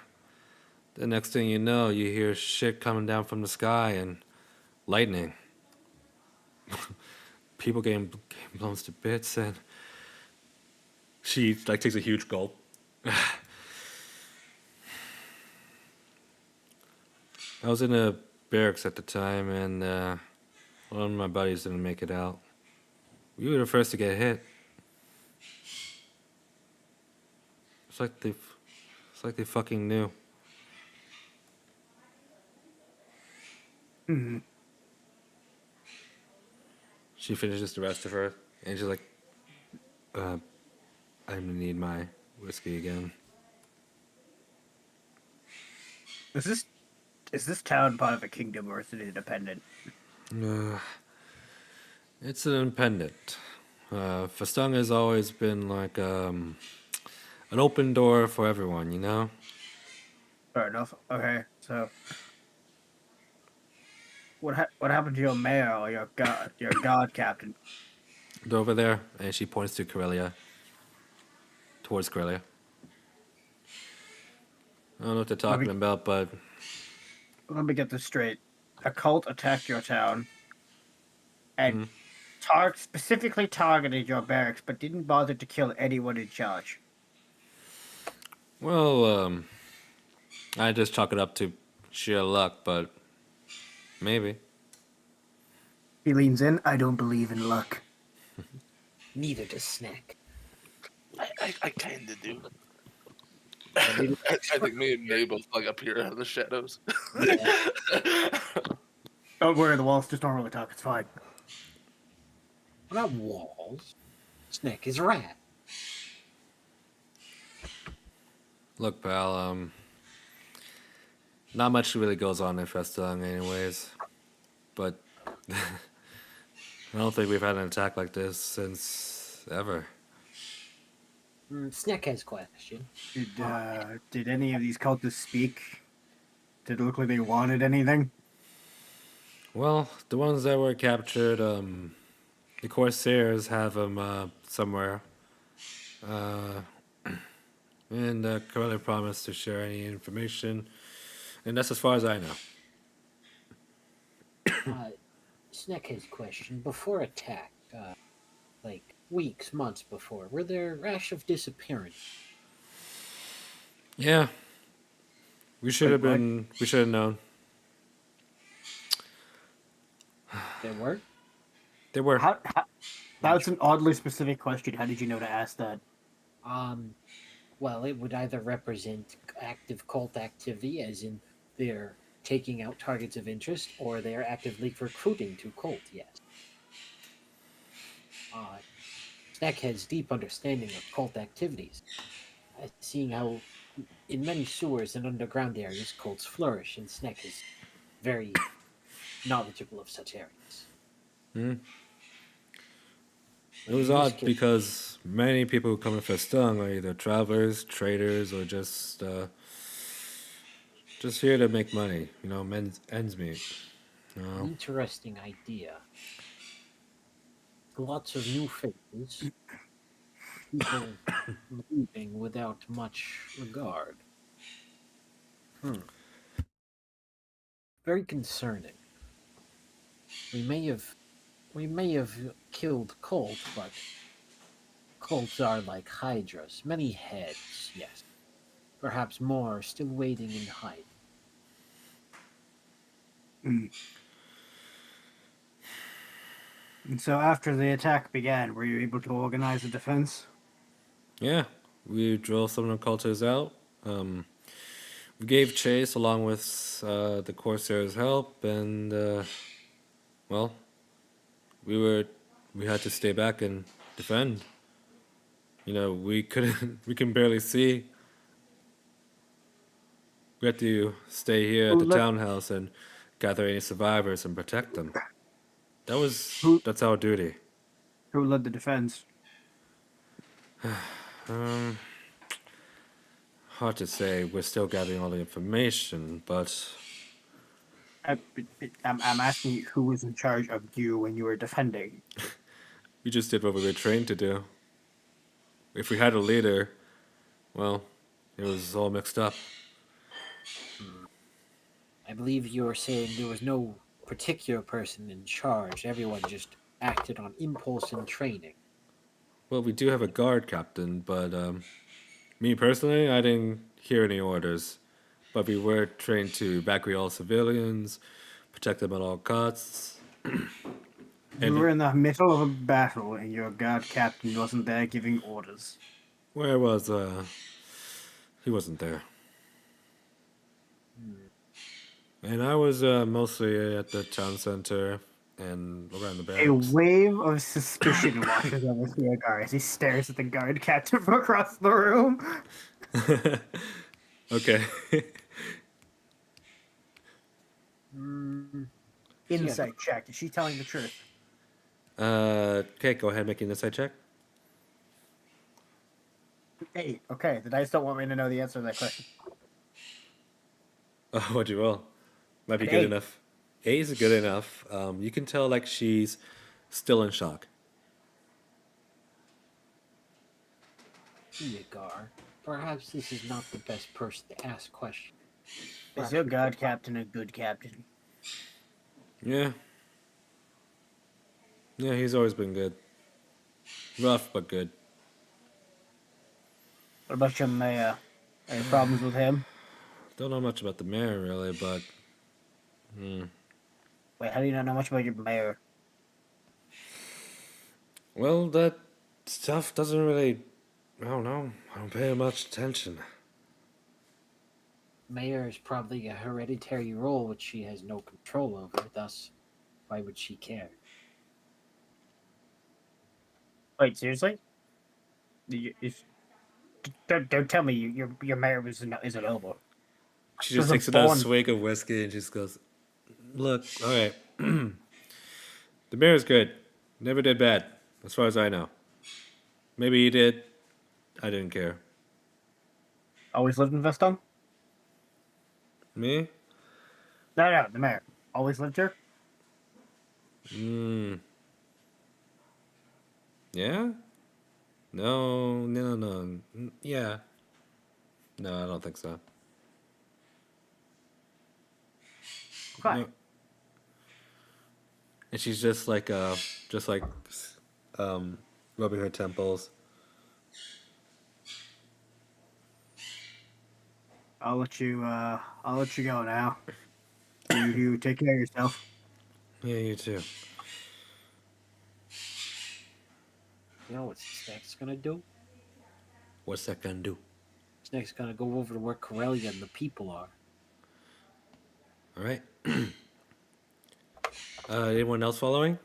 The next thing you know, you hear shit coming down from the sky and lightning. People getting blown to bits, and she like takes a huge gulp. I was in a barracks at the time, and one of my buddies didn't make it out. We were the first to get hit. It's like they fucking knew. She finishes the rest of her, and she's like, uh, "I'm gonna need my whiskey again." Is this town part of a kingdom or is it independent? Uh, it's an independent. Fastung has always been like an open door for everyone, you know. Fair enough. Okay, so what happened to your mayor or your guard captain? They're over there, and she points to Corellia, towards Corellia. I don't know what they're Let me talking about, but let me get this straight. A cult attacked your town and mm, specifically targeted your barracks, but didn't bother to kill anyone in charge. well, I just chalk it up to sheer luck, but maybe. He leans in. I don't believe in luck. Neither does Snack. I kind of do. I mean, I think me and May both like appear out of the shadows. Don't worry, the walls just don't really talk. It's fine. What about walls? Snack is a rat. Look, pal, not much really goes on in Festung anyways, but I don't think we've had an attack like this since ever. Snack has a question. Did any of these cultists speak? Did it look like they wanted anything? Well, the ones that were captured, the Corsairs have them somewhere, and Corellia promised to share any information, and that's as far as I know. Snack has a question. Before attack, like weeks, months before, were there rash of disappearance? Yeah, we should Wait, have what? been. We should have known. There were? They were. That's an oddly specific question. How did you know to ask that? Well, it would either represent active cult activity, as in they're taking out targets of interest, or they're actively recruiting to cult, yes. Snack has deep understanding of cult activities, seeing how in many sewers and underground areas cults flourish, and Snack is very knowledgeable of such areas. Hmm. It But was in this odd case, because many people who come to Festung are either travelers, traders, or just here to make money. You know, ends meet. You an know? interesting idea. Lots of new faces, people leaving without much regard. Very concerning. We may have killed Colt, but Colts are like hydras, many heads, yes. Perhaps more are still waiting in hiding. And so after the attack began, were you able to organize a defense? Yeah, we drove some of the cultists out. We gave chase along with the Corsairs' help, and well, we were we had to stay back and defend. You know, we couldn't. We can barely see. We had to stay here at Who the led townhouse and gather any survivors and protect them. who That's our duty. who led the defense? Um, Hard to say. We're still gathering all the information, but I'm asking you who was in charge of you when you were defending. we just did what we were trained to do. If we had a leader, well, it was all mixed up. I believe you were saying there was no particular person in charge. Everyone just acted on impulse and training. Well, we do have a guard captain, but me personally, I didn't hear any orders. But we were trained to evacuate all civilians, protect them at all costs. You were And in the middle of a battle and your guard captain wasn't there giving orders. where was he wasn't there. And I was mostly at the town center and around the A barracks. wave of suspicion washes over Theogar as he stares at the guard captain from across the room. Okay. Mm, Insight check. Is she telling the truth? Okay, go ahead, make an insight check. 8. Okay, the dice don't want me to know the answer to that question. Oh, what'd you roll? Might be An good 8. enough. 8 is good enough. You can tell like she's still in shock. Theogar, perhaps this is not the best person to ask questions. Is Perhaps your we guard could- captain a good captain? Yeah. Yeah, he's always been good. Rough, but good. What about your mayor? Any problems with him? Don't know much about the mayor, really, but Wait, how do you not know much about your mayor? well, that stuff doesn't really. I don't know. I don't pay much attention. Mayor is probably a hereditary role which she has no control over, thus, why would she care? Wait, seriously? Don't tell me your mayor is a noble. She She just was takes another born- swig of whiskey and just goes, "Look, all right. The mayor's good. Never did bad, as far as I know. Maybe he did. I didn't care. Always lived in Veston? Me? No, the mayor. Always lived here? Yeah? No. Yeah. No, I don't think so. Okay. No. And she's just like, rubbing her temples. I'll let you go now. You take care of yourself. Yeah, you too. You know what Snake's gonna do? What's that gonna do? Snake's gonna go over to where Corellia and the people are. All right. Anyone else following?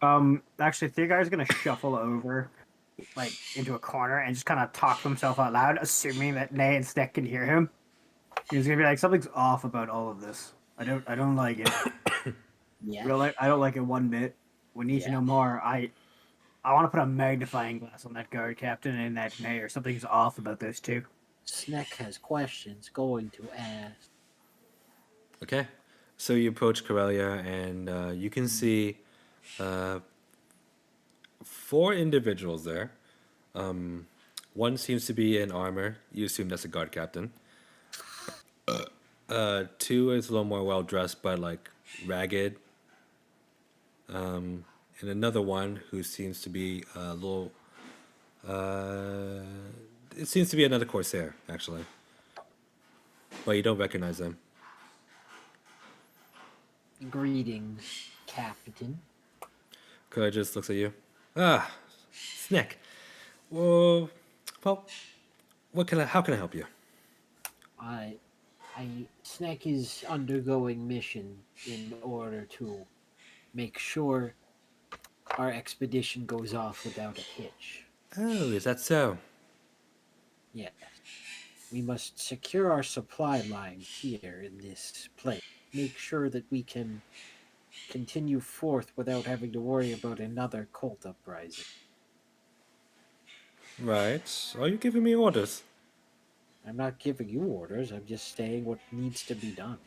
Actually, Theogar's gonna shuffle over, like, into a corner and just kind of talk to himself out loud, assuming that Nay and Sneck can hear him. He's gonna be like, "Something's off about all of this. I don't like it. Yeah. I don't like it one bit. We need to Yeah. know more. I want to put a magnifying glass on that guard captain and that mayor. Something's off about those two." Snack has questions going to ask. Okay. So you approach Corellia, and you can see 4 individuals there. One seems to be in armor. You assume that's a guard captain. 2 is a little more well dressed, but like ragged. And another one who seems to be a little. It seems to be another Corsair, actually. But you don't recognize them. Greetings, Captain. Corellia just looks at you. Ah, Snick. Well, how can I help you? Snack is undergoing mission in order to make sure our expedition goes off without a hitch. Oh, is that so? Yes. We must secure our supply lines here in this place. Make sure that we can continue forth without having to worry about another cult uprising. Right. Are you giving me orders? I'm not giving you orders, I'm just saying what needs to be done.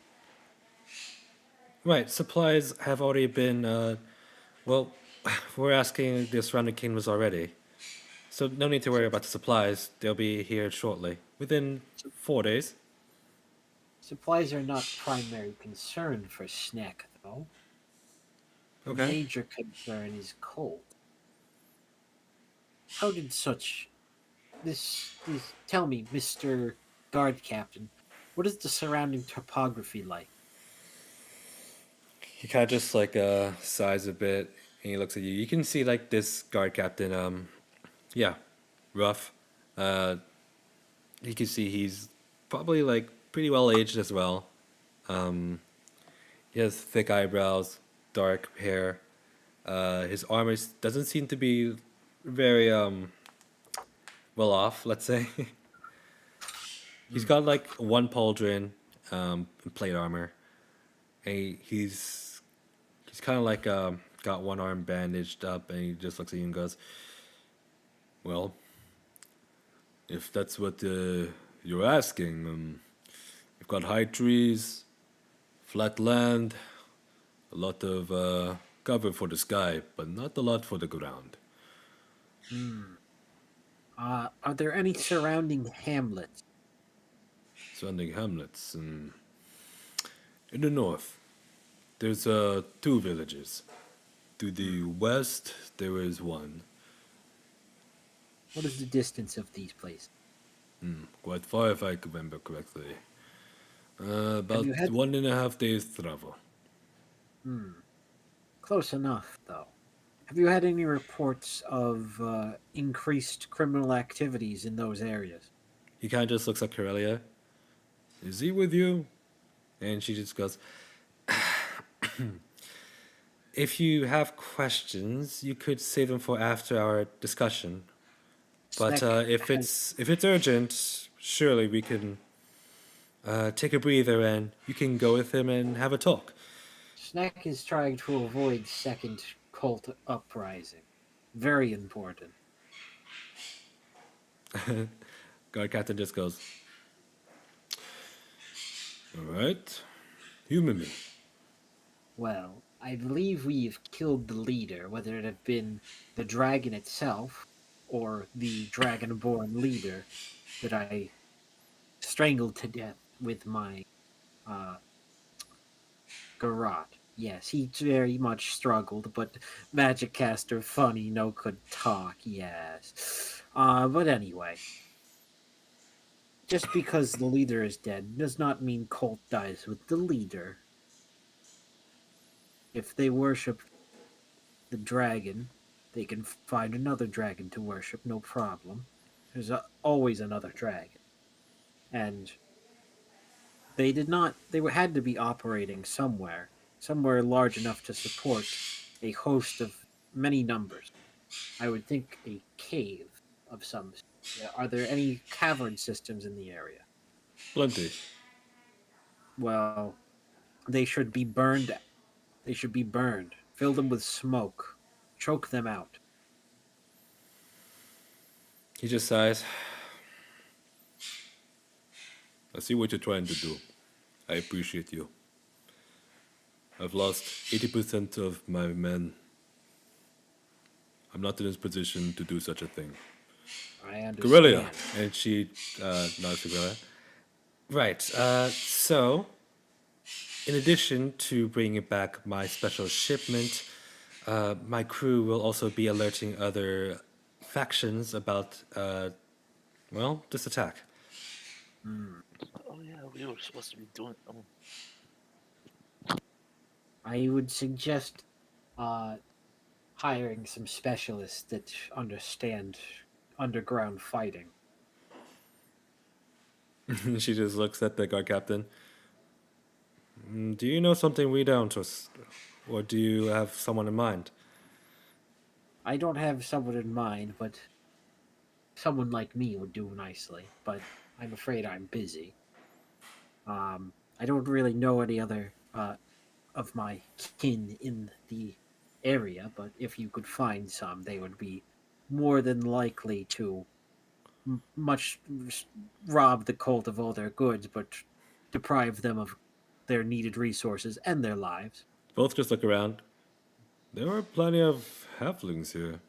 Right. Supplies have already been. Well, we're asking the surrounding kingdoms already, so no need to worry about the supplies. They'll be here shortly, within 4 days. Supplies are not primary concern for Snack, though. The Okay. major concern is coal. How did such this tell me, Mr. Guard Captain, what is the surrounding topography like? He kind of just like sighs a bit, and he looks at you. You can see like this guard captain. Yeah, rough. You can see he's probably like pretty well aged as well. He has thick eyebrows, dark hair. His armor doesn't seem to be very well off. Let's say he's got like one pauldron, plate armor. And he's kind of like got one arm bandaged up, and he just looks at you and goes, "Well, if that's what you're asking, we've got high trees, flat land, a lot of cover for the sky, but not a lot for the ground." Are there any surrounding hamlets? Surrounding hamlets. In the north, there's two villages. To the west, there is one. What is the distance of these places? Quite far, if I remember correctly. About you had- 1.5 days travel. Close enough, though. Have you had any reports of increased criminal activities in those areas? He kind of just looks at Corellia. Is he with you? And she just goes, if you have questions, you could save them for after our discussion. But Snack if it's urgent, surely we can take a breather and you can go with him and have a talk. Snack is trying to avoid second cult uprising. Very important. Guard captain just goes, all right, humor me. Well, I believe we've killed the leader, whether it have been the dragon itself or the dragonborn leader that I strangled to death with my garrote. Yes, he very much struggled, but magic caster funny, no could talk, yes. But anyway, just because the leader is dead does not mean cult dies with the leader. If they worship the dragon, they can find another dragon to worship, no problem. There's always another dragon. And they had to be operating somewhere large enough to support a host of many numbers. I would think a cave of some. Are there any cavern systems in the area? Plenty. Well, they should be burned. They should be burned. Fill them with smoke. Choke them out. He just sighs. I see what you're trying to do. I appreciate you. I've lost 80% of my men. I'm not in this position to do such a thing. I understand. Guerrilla! And she nods to Guerrilla. Right, so, in addition to bringing back my special shipment, my crew will also be alerting other factions about, this attack. Oh yeah, we were supposed to be doing. I would suggest hiring some specialists that understand underground fighting. She just looks at the guard captain. Do you know something we don't, or do you have someone in mind? I don't have someone in mind, but someone like me would do nicely. But I'm afraid I'm busy. I don't really know any other of my kin in the area, but if you could find some, they would be more than likely to much rob the cult of all their goods, but deprive them of their needed resources and their lives. Both just look around. There are plenty of halflings here.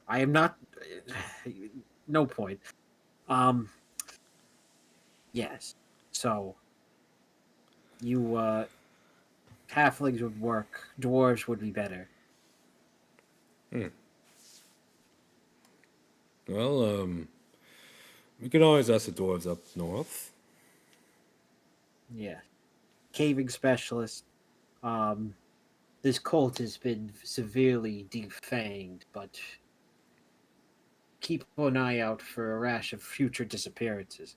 I am not. No point. Yes. So, you halflings would work. Dwarves would be better. Well, we can always ask the dwarves up north. Yeah. Caving specialist. This cult has been severely defanged, but keep an eye out for a rash of future disappearances.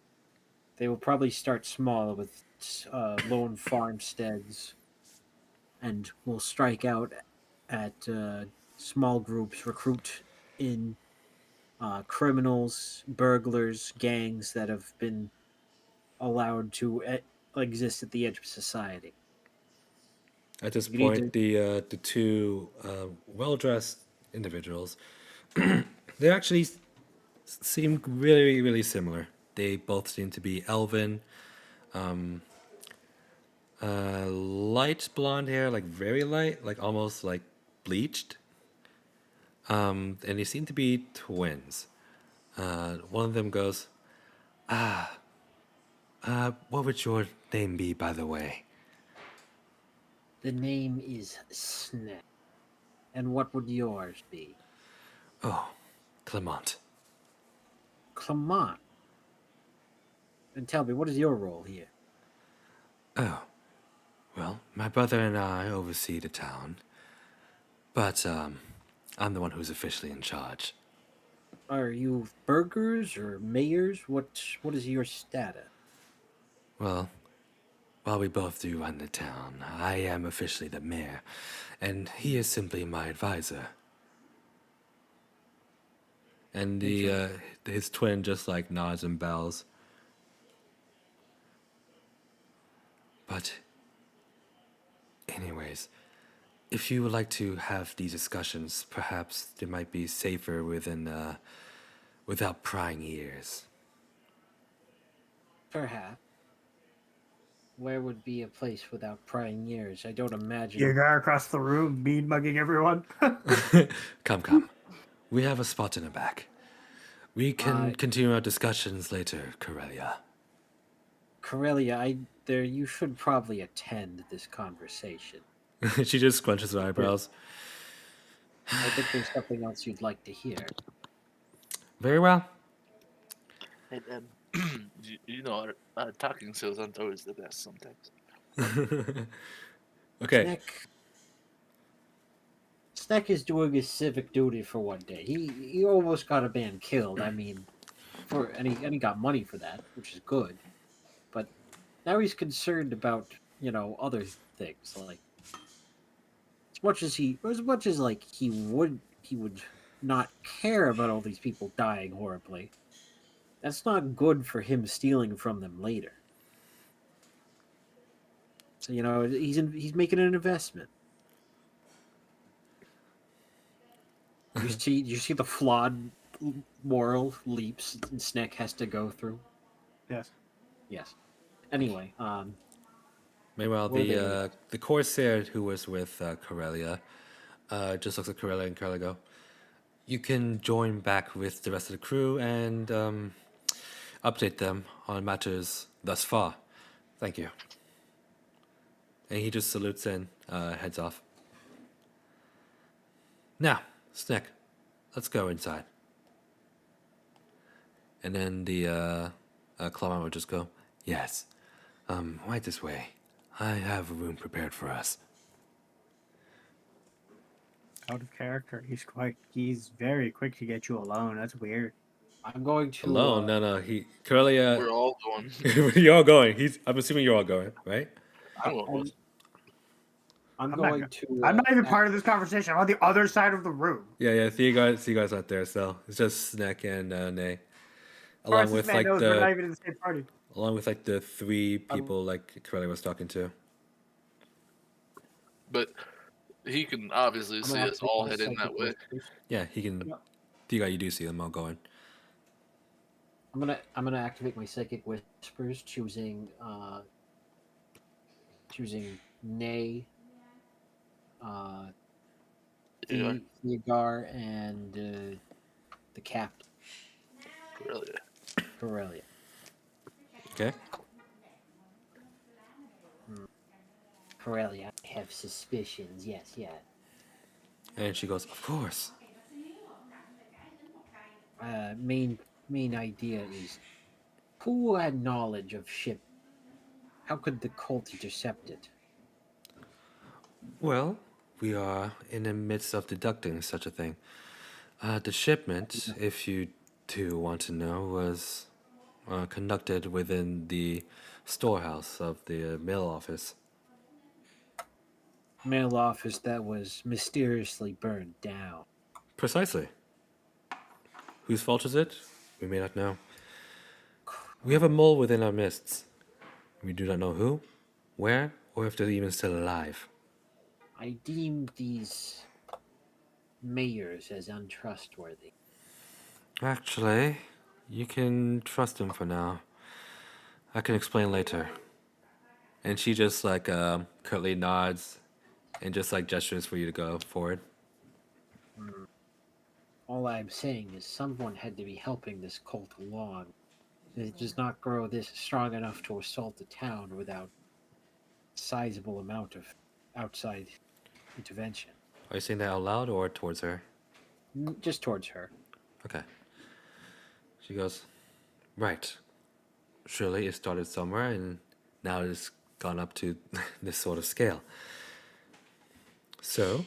They will probably start small with lone farmsteads, and we'll strike out at small groups, recruit in criminals, burglars, gangs that have been allowed to exist at the edge of society. At this You need point, to the two well-dressed individuals, they actually seem really, really similar. They both seem to be elven, light blonde hair, like very light, like almost like bleached. And they seem to be twins. One of them goes, "What would your name be, by the way?" The name is Snack. And what would yours be? "Oh, Clement." Clement. And tell me, what is your role here? "Oh, well, my brother and I oversee the town, but I'm the one who's officially in charge." Are you burghers or mayors? What is your status? "Well, while we both do run the town, I am officially the mayor, and he is simply my advisor." And his twin just like nods and bows. "But, anyways, if you would like to have these discussions, perhaps they might be safer without prying ears." Perhaps. Where would be a place without prying ears? I don't imagine. You guy across the room, mean mugging everyone. Come. We have a spot in the back. We can Uh, continue our discussions later, Corellia. Corellia, you should probably attend this conversation. She just scrunches her eyebrows. I think there's something else you'd like to hear. Very well. And you know, our talking skills aren't always the best sometimes. Okay. Snack is doing his civic duty for one day. He almost got a man killed. I mean, and he got money for that, which is good. But now he's concerned about other things like as much as like he would not care about all these people dying horribly. That's not good for him stealing from them later. So he's making an investment. You see the flawed moral leaps Sneck has to go through. Yes. Yes. Anyway, Meanwhile, Were they- the corsair who was with Corellia just looks at Corellia and Corellia go, "You can join back with the rest of the crew and update them on matters thus far. Thank you." And he just salutes and heads off. "Now, Snick, let's go inside." And then the Clement would just go, "Yes, right this way. I have a room prepared for us." Out of character. He's very quick to get you alone. That's weird. I'm going to Alone? No. We're Corellia. all going. You're all going. I'm assuming you're all going, right? I'm going with. I'm I'm going not, to. I'm not even part of this conversation. I'm on the other side of the room. Yeah. See you guys out there. So it's just Snack and Nay, As far as along this with man like knows, we're not even in the same party. the three people like Corellia was talking to. But he can obviously I'm see gonna us all activate head my in that psychic way. whispers. Yeah, he can. Yep. You do see them all going. I'm gonna activate my psychic whispers, choosing Nay, Yeah, Theogar, and the captain really. Corellia. Okay. Corellia, I have suspicions. Yes. And she goes, "Of course." Main idea is who had knowledge of ship. How could the cult intercept it? Well, we are in the midst of deducting such a thing. The shipment, if you do want to know, was conducted within the storehouse of the mail office. Mail office that was mysteriously burned down. Precisely. Whose fault is it? We may not know. We have a mole within our midst. We do not know who, where, or if they're even still alive. I deem these mayors as untrustworthy. Actually, you can trust him for now. I can explain later. And she just like curtly nods and just like gestures for you to go forward. All I'm saying is someone had to be helping this cult along. It does not grow this strong enough to assault the town without sizable amount of outside intervention. Are you saying that out loud or towards her? Just towards her. Okay. She goes, right. Surely it started somewhere and now it's gone up to this sort of scale. So,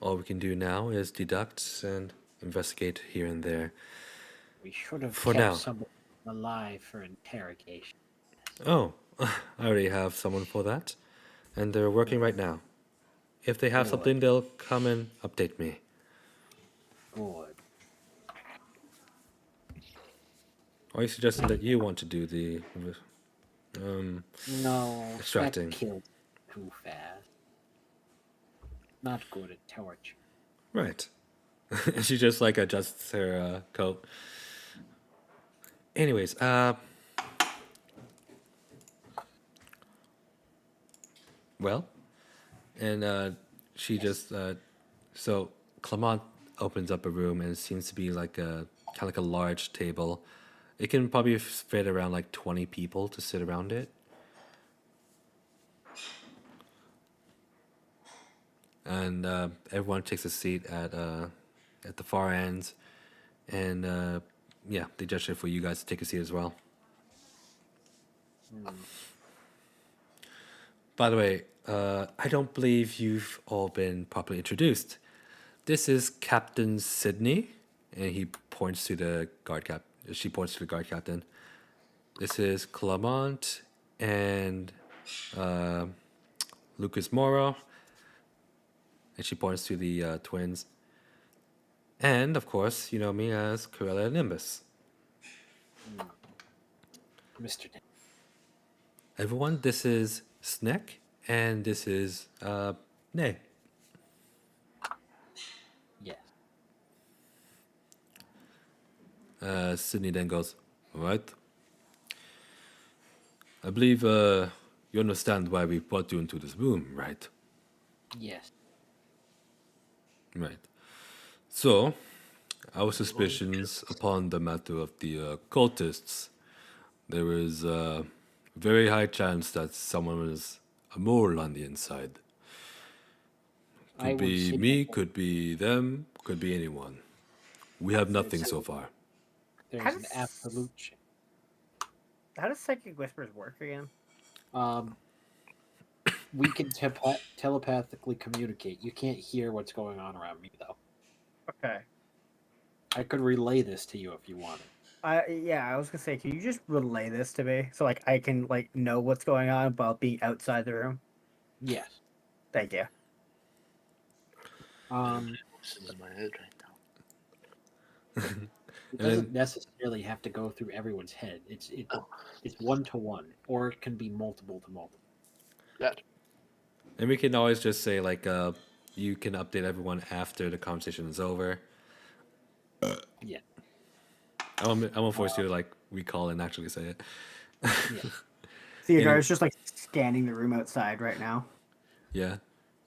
all we can do now is deduct and investigate here and there. We should have For kept now. someone alive for interrogation. Oh, I already have someone for that. And they're working right now. If they have Good. something, they'll come and update me. Good. Are you suggesting that you want to do the No, Extracting. that killed too fast. Not good at torture. right? And she just like adjusts her coat. Anyways, well, and she just so Clement opens up a room and it seems to be like a kind of like a large table. It can probably fit around like 20 people to sit around it. And everyone takes a seat at the far ends, and yeah, they gesture for you guys to take a seat as well. By the way, I don't believe you've all been properly introduced. This is Captain Sydney, and he points to the guard cap. She points to the guard captain. This is Clement and Lucas Moro, and she points to the twins. And of course, you know me as Corella Nimbus. Mr. Dan. Everyone, this is Sneck, and this is Nay. Yes. Sydney then goes, all right. I believe you understand why we brought you into this room, right? Yes. Right. So, our suspicions upon the matter of the cultists, there is a very high chance that someone was a mole on the inside. I Could would be say me, could be them, could be anyone. We have nothing There's- so far. there's How an does- absolute chance. How does psychic whispers work again? We can telepathically communicate. You can't hear what's going on around me, though. Okay. I could relay this to you if you wanted. I was gonna say, can you just relay this to me so like I can like know what's going on about being outside the room? Yes. Thank you. This is in my head right now. It doesn't necessarily have to go through everyone's head. It's 1-to-1, or it can be multiple to multiple. That. And we can always just say, like, you can update everyone after the conversation is over. Yeah. I won't force you to, like, recall and actually say it. Yeah. Theodore is just like scanning the room outside right now. Yeah.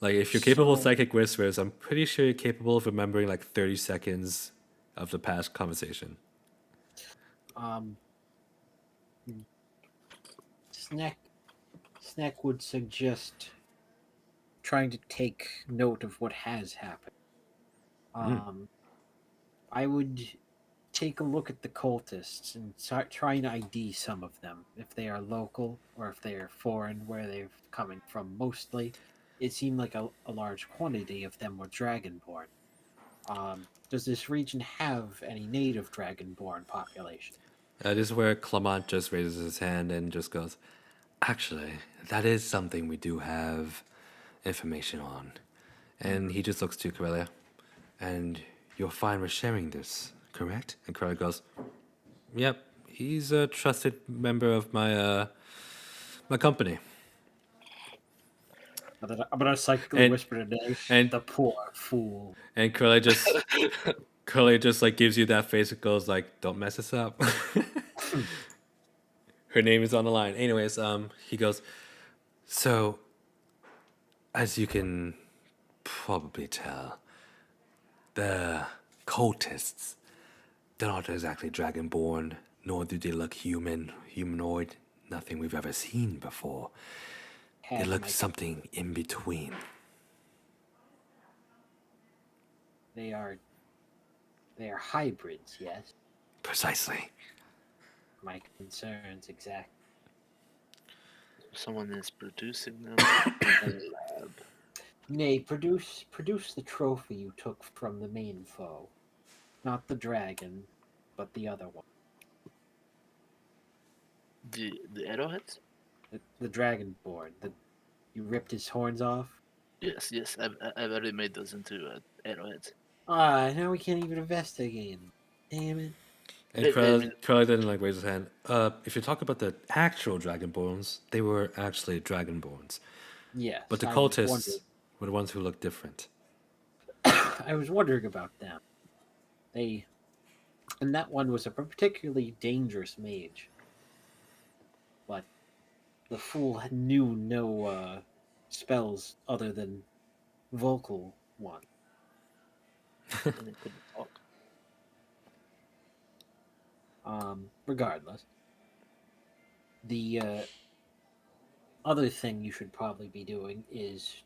Like, if you're capable of So- psychic whispers, I'm pretty sure you're capable of remembering, like, 30 seconds of the past conversation. Snack would suggest trying to take note of what has happened. I would take a look at the cultists and start trying to ID some of them, if they are local or if they are foreign, where they're coming from. Mostly, it seemed like a large quantity of them were dragonborn. Does this region have any native dragonborn population? This is where Clement just raises his hand and just goes, actually, that is something we do have. information on. And he just looks to Corellia. And you're fine with sharing this, correct? And Corellia goes, yep, he's a trusted member of my company. I'm gonna psychically And- whisper to Nay, and- the poor fool. And Corellia just like gives you that face and goes like, don't mess this up. Her name is on the line. Anyways, he goes, so as you can probably tell, the cultists, they're not exactly dragonborn, nor do they look humanoid, nothing we've ever seen before. They Had look my- something in between. They are hybrids, yes. Precisely. My concerns, exactly. Someone is producing them in a lab. Nay, produce the trophy you took from the main foe. Not the dragon, but the other one. The arrowheads? The dragonborn. You ripped his horns off? Yes, I've already made those into arrowheads. Now we can't even investigate. Damn it. And Hey, Corellia didn't like raise his hand. If you talk about the actual dragonborns, they were actually dragonborns. Yes. But the I was cultists were the ones who looked different. I was wondering about them. And that one was a particularly dangerous mage. But the fool knew no spells other than vocal one. And they couldn't talk. Regardless, the other thing you should probably be doing is,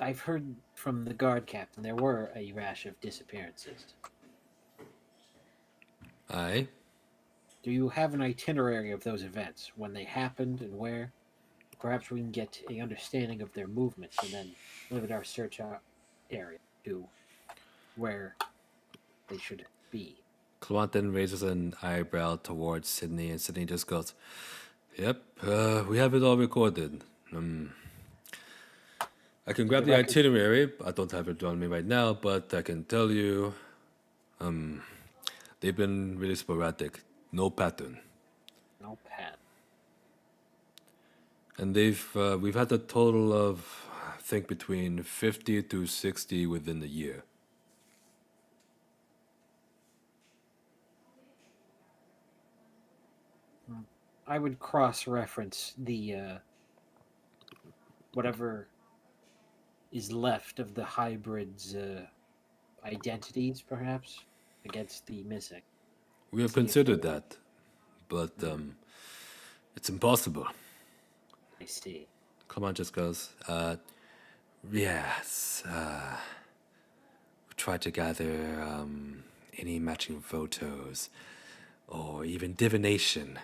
I've heard from the guard captain there were a rash of disappearances. Aye. Do you have an itinerary of those events, when they happened and where? Perhaps we can get a understanding of their movements and then limit our search area to where they should be. Clement then raises an eyebrow towards Sydney, and Sydney just goes, yep, we have it all recorded. I can grab the record- itinerary. I don't have it on me right now, but I can tell you, they've been really sporadic. No pattern. No pat. And we've had a total of, I think, between 50 to 60 within the year. I would cross-reference the whatever is left of the hybrids' identities, perhaps, against the missing. We have See if considered they- that, but it's impossible. I see. Clement just goes, yes, we tried to gather any matching photos or even divination.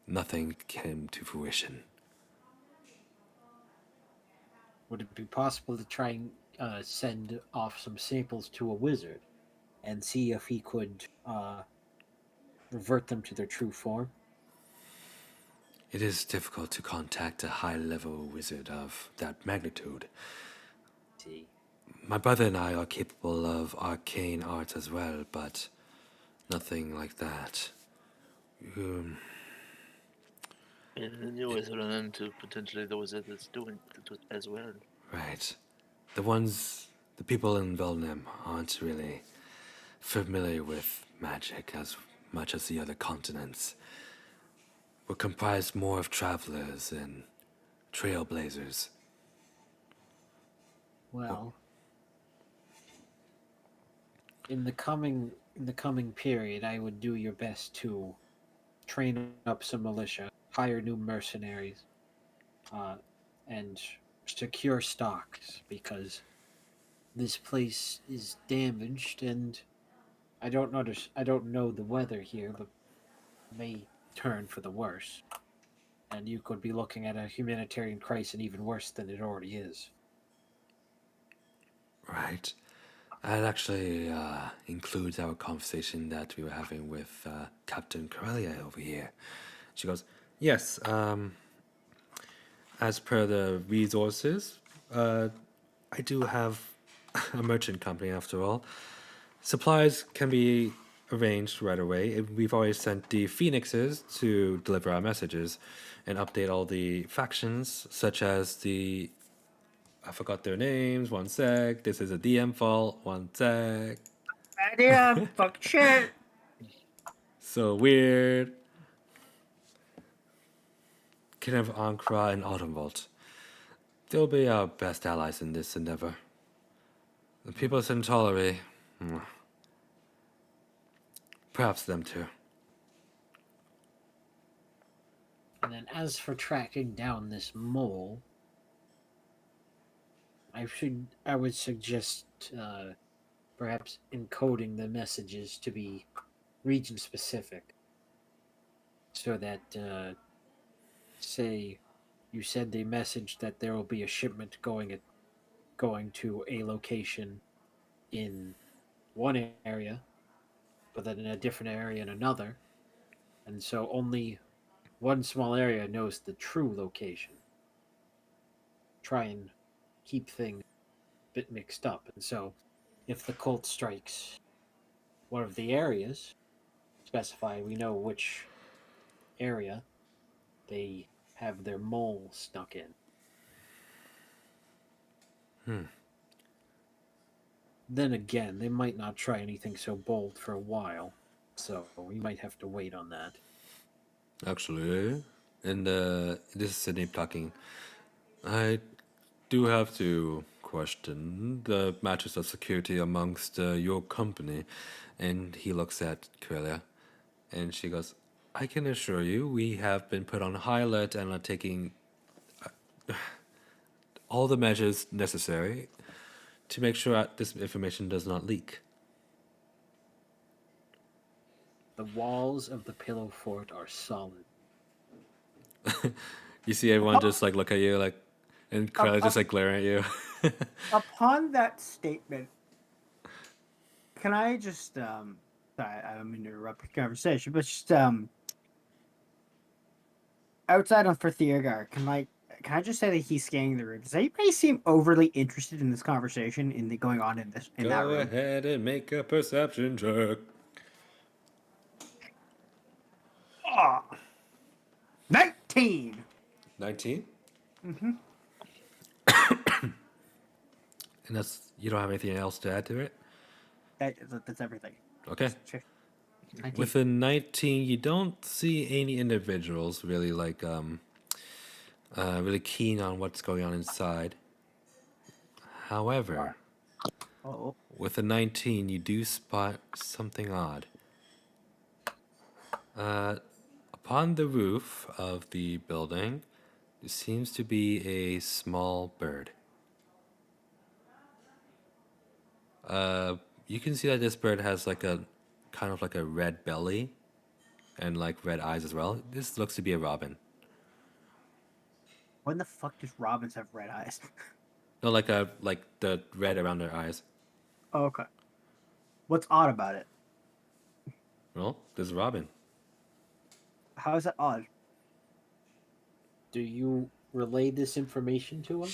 Nothing came to fruition. Would it be possible to try and send off some samples to a wizard and see if he could revert them to their true form? It is difficult to contact a high-level wizard of that magnitude. See. My brother and I are capable of arcane arts as well, but nothing like that. And then you always run into potentially the wizard that's doing it as well. Right. The people in Velnam aren't really familiar with magic as much as the other continents. We're comprised more of travelers and trailblazers. Well, in the coming period, I would do your best to train up some militia, hire new mercenaries, and secure stocks, because this place is damaged, and I don't know the weather here, but it may turn for the worse, and you could be looking at a humanitarian crisis even worse than it already is. Right. That actually includes our conversation that we were having with Captain Corellia over here. She goes, yes, as per the resources, I do have a merchant company after all. Supplies can be arranged right away. We've already sent the Phoenixes to deliver our messages and update all the factions, such as the. I forgot their names. One sec. This is a DM fault. One sec. Idea, fuck shit. So weird. Kin of Ankara and Autumnvault. They'll be our best allies in this endeavor. The people of Centauri. Perhaps them too. And then as for tracking down this mole, I would suggest perhaps encoding the messages to be region specific, so that say you said the message that there will be a shipment going to a location in one area, but then in a different area in another, and so only one small area knows the true location. Try and keep things a bit mixed up, and so if the cult strikes one of the areas, specify we know which area they have their mole stuck in. Then again, they might not try anything so bold for a while, so we might have to wait on that. Actually, and this is Sydney talking. I do have to question the matters of security amongst your company. And he looks at Corellia, and she goes, I can assure you, we have been put on high alert and are taking all the measures necessary to make sure that this information does not leak. The walls of the Pillow Fort are solid. You see everyone just like look at you like, and Corellia just like glaring at you. Upon that statement, can I just sorry, I don't mean to interrupt the conversation, but just outside on for Theogar, can I just say that he's scanning the room? Does anybody seem overly interested in this conversation in the going on in that Go room? ahead and make a perception check. 19. 19? Mm-hmm. And you don't have anything else to add to it? That's everything. Okay. Sure. 19. With a 19, you don't see any individuals really really keen on what's going on inside. However, Oh. with a 19, you do spot something odd. Upon the roof of the building, there seems to be a small bird. You can see that this bird has like a kind of like a red belly and like red eyes as well. This looks to be a robin. When the fuck does robins have red eyes? No, like the red around their eyes. Oh, okay. What's odd about it? Well, there's a robin. How is that odd? Do you relay this information to him?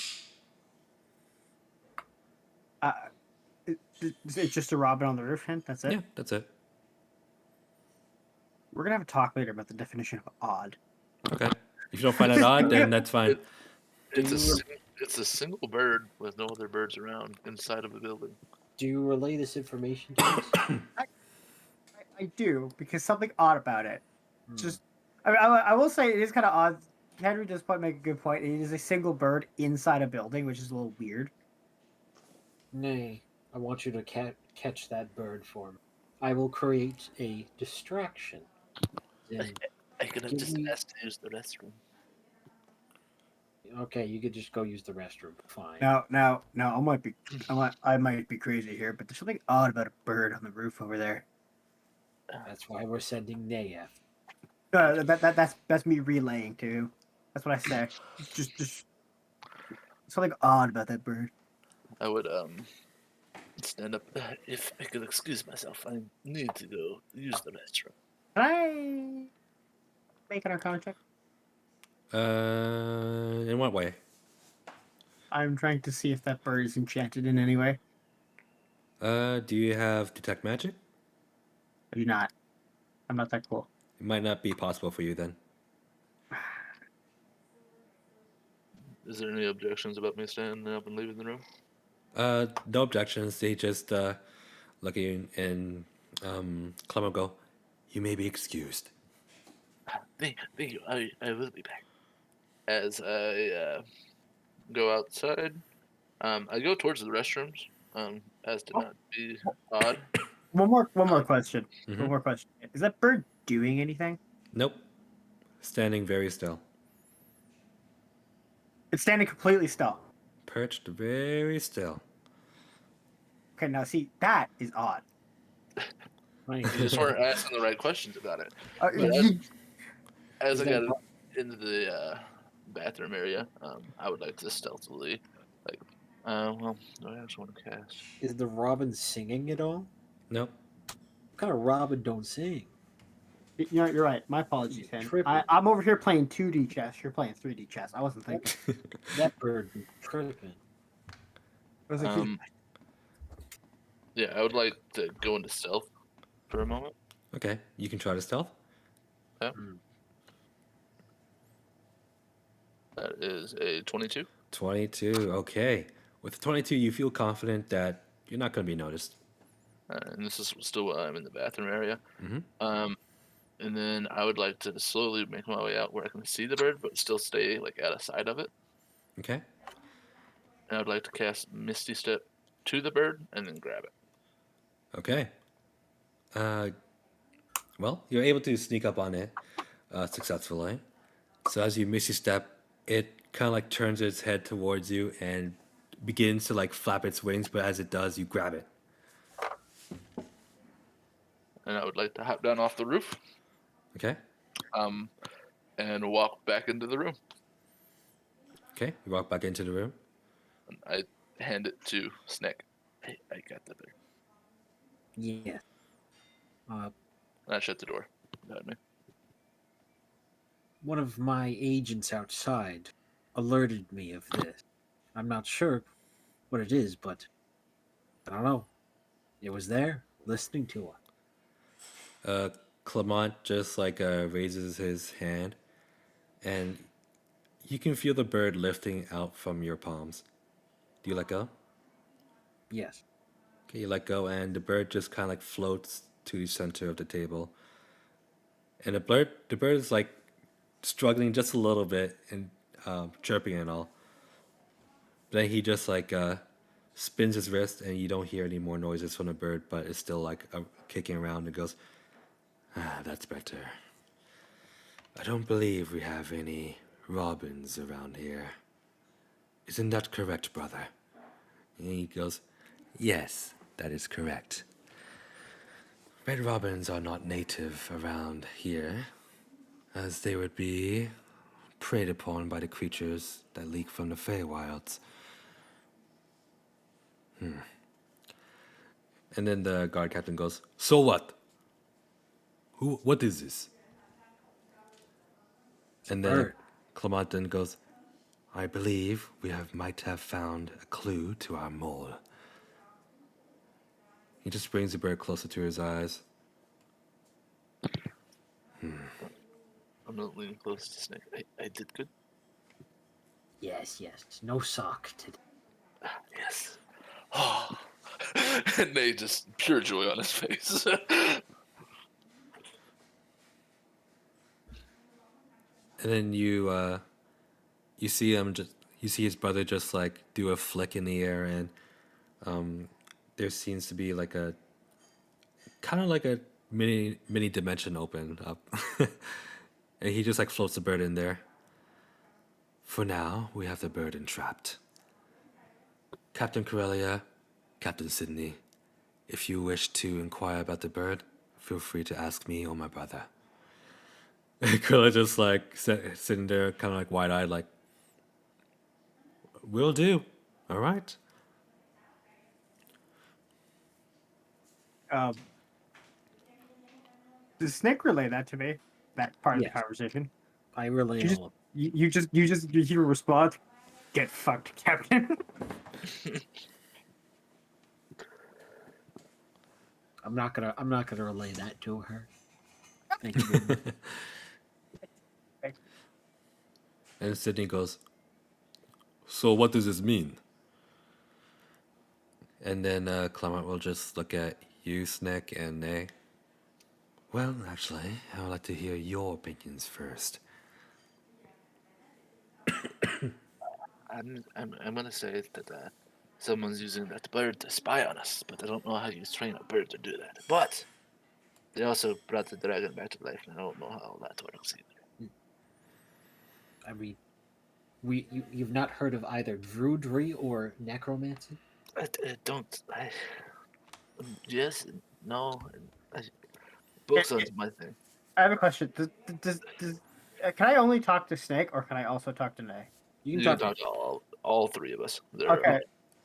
It's just a robin on the roof, hint? That's it? Yeah, that's it. We're gonna have a talk later about the definition of odd. Okay. If you don't find it odd, then that's fine. It's a single bird with no other birds around inside of a building. Do you relay this information to us? I do, because something odd about it. Just, I will say it is kind of odd. Henry does make a good point. It is a single bird inside a building, which is a little weird. Nay, I want you to catch that bird for me. I will create a distraction. Then I could have Give just me- asked to use the restroom. okay, you could just go use the restroom. Fine. Now, I might be crazy here, but there's something odd about a bird on the roof over there. That's why we're sending Nay after. That's me relaying too. That's what I say. Just something odd about that bird. I would stand up. If I could excuse myself, I need to go use the restroom. Can I make an Arcana check? In what way? I'm trying to see if that bird is enchanted in any way. Do you have detect magic? I do not. I'm not that cool. It might not be possible for you then. Is there any objections about me standing up and leaving the room? No objections. They just look at you and Clem will go, "You may be excused." Thank you. I will be back. As I go outside, I go towards the restrooms. As to not be odd. One more question. Mhm. One more question. Is that bird doing anything? Nope. Standing very still. It's standing completely still. Perched very still. Okay, now see, that is odd. Right. You just weren't asking the right questions about it. Uh, But you- as Is I that- got into the bathroom area, I would like to stealthily, well, I just want to cast. Is the robin singing at all? Nope. What kind of robin don't sing? You're right. My apologies, Hen. Tripping. I'm over here playing 2D chess. You're playing 3D chess. I wasn't thinking. That bird be tripping. I was like, Yeah, I would like to go into stealth for a moment. Okay, you can try to stealth. That is a 22. 22. Okay. With 22, you feel confident that you're not going to be noticed. And this is still while I'm in the bathroom area. Mhm. And then I would like to slowly make my way out where I can see the bird, but still stay out of sight of it. Okay. And I would like to cast Misty Step to the bird and then grab it. Okay. Well, you're able to sneak up on it successfully. So as you misty step, it kind of like turns its head towards you and begins to like flap its wings. But as it does, you grab it. And I would like to hop down off the roof, Okay. and walk back into the room. Okay. You walk back into the room. And I hand it to Snake. Hey, I got the bird. Yeah. And I shut the door behind me. One of my agents outside alerted me of this. I'm not sure what it is, but I don't know. It was there, listening to her. Clement just like raises his hand, and you can feel the bird lifting out from your palms. Do you let go? Yes. Okay, you let go, and the bird just kind of like floats to the center of the table. And the bird is like struggling just a little bit and chirping and all. Then he just like spins his wrist, and you don't hear any more noises from the bird, but it's still like kicking around and goes, "Ah, that's better. I don't believe we have any robins around here. Isn't that correct, brother?" And he goes, "Yes, that is correct. Red robins are not native around here, as they would be preyed upon by the creatures that leak from the Feywilds." And then the guard captain goes, "So what? What is this?" And then Bird. Clement then goes, "I believe we might have found a clue to our mole." He just brings the bird closer to his eyes. I'm not leaning close to Snake. I did good. Yes, yes. No sock today. Yes. Oh. And they just pure joy on his face. And then you see you see his brother just like do a flick in the air, and there seems to be like a kind of like a mini dimension open up. And he just like floats the bird in there. For now, we have the bird entrapped. Captain Corellia, Captain Sydney, if you wish to inquire about the bird, feel free to ask me or my brother. And Corellia just like sitting there, kind of like wide-eyed, like, "Will do. All right." Does Snake relay that to me? That part of Yes. the conversation. I relay You just- all of You hear a response. Get fucked, Captain. I'm not gonna relay that to her. Thank you very much. And Sydney goes, "So what does this mean?" And then Clement will just look at you, Snick, and Nay. Well, actually, I would like to hear your opinions first. I'm gonna say that someone's using that bird to spy on us, but I don't know how you train a bird to do that. But they also brought the dragon back to life, and I don't know how that works either. I mean, you've not heard of either druidry or necromancy? I don't. Yes, no. Books aren't my thing. I have a question. Can I only talk to Snake, or can I also talk to Nay? You You can can talk to all three of us. Okay.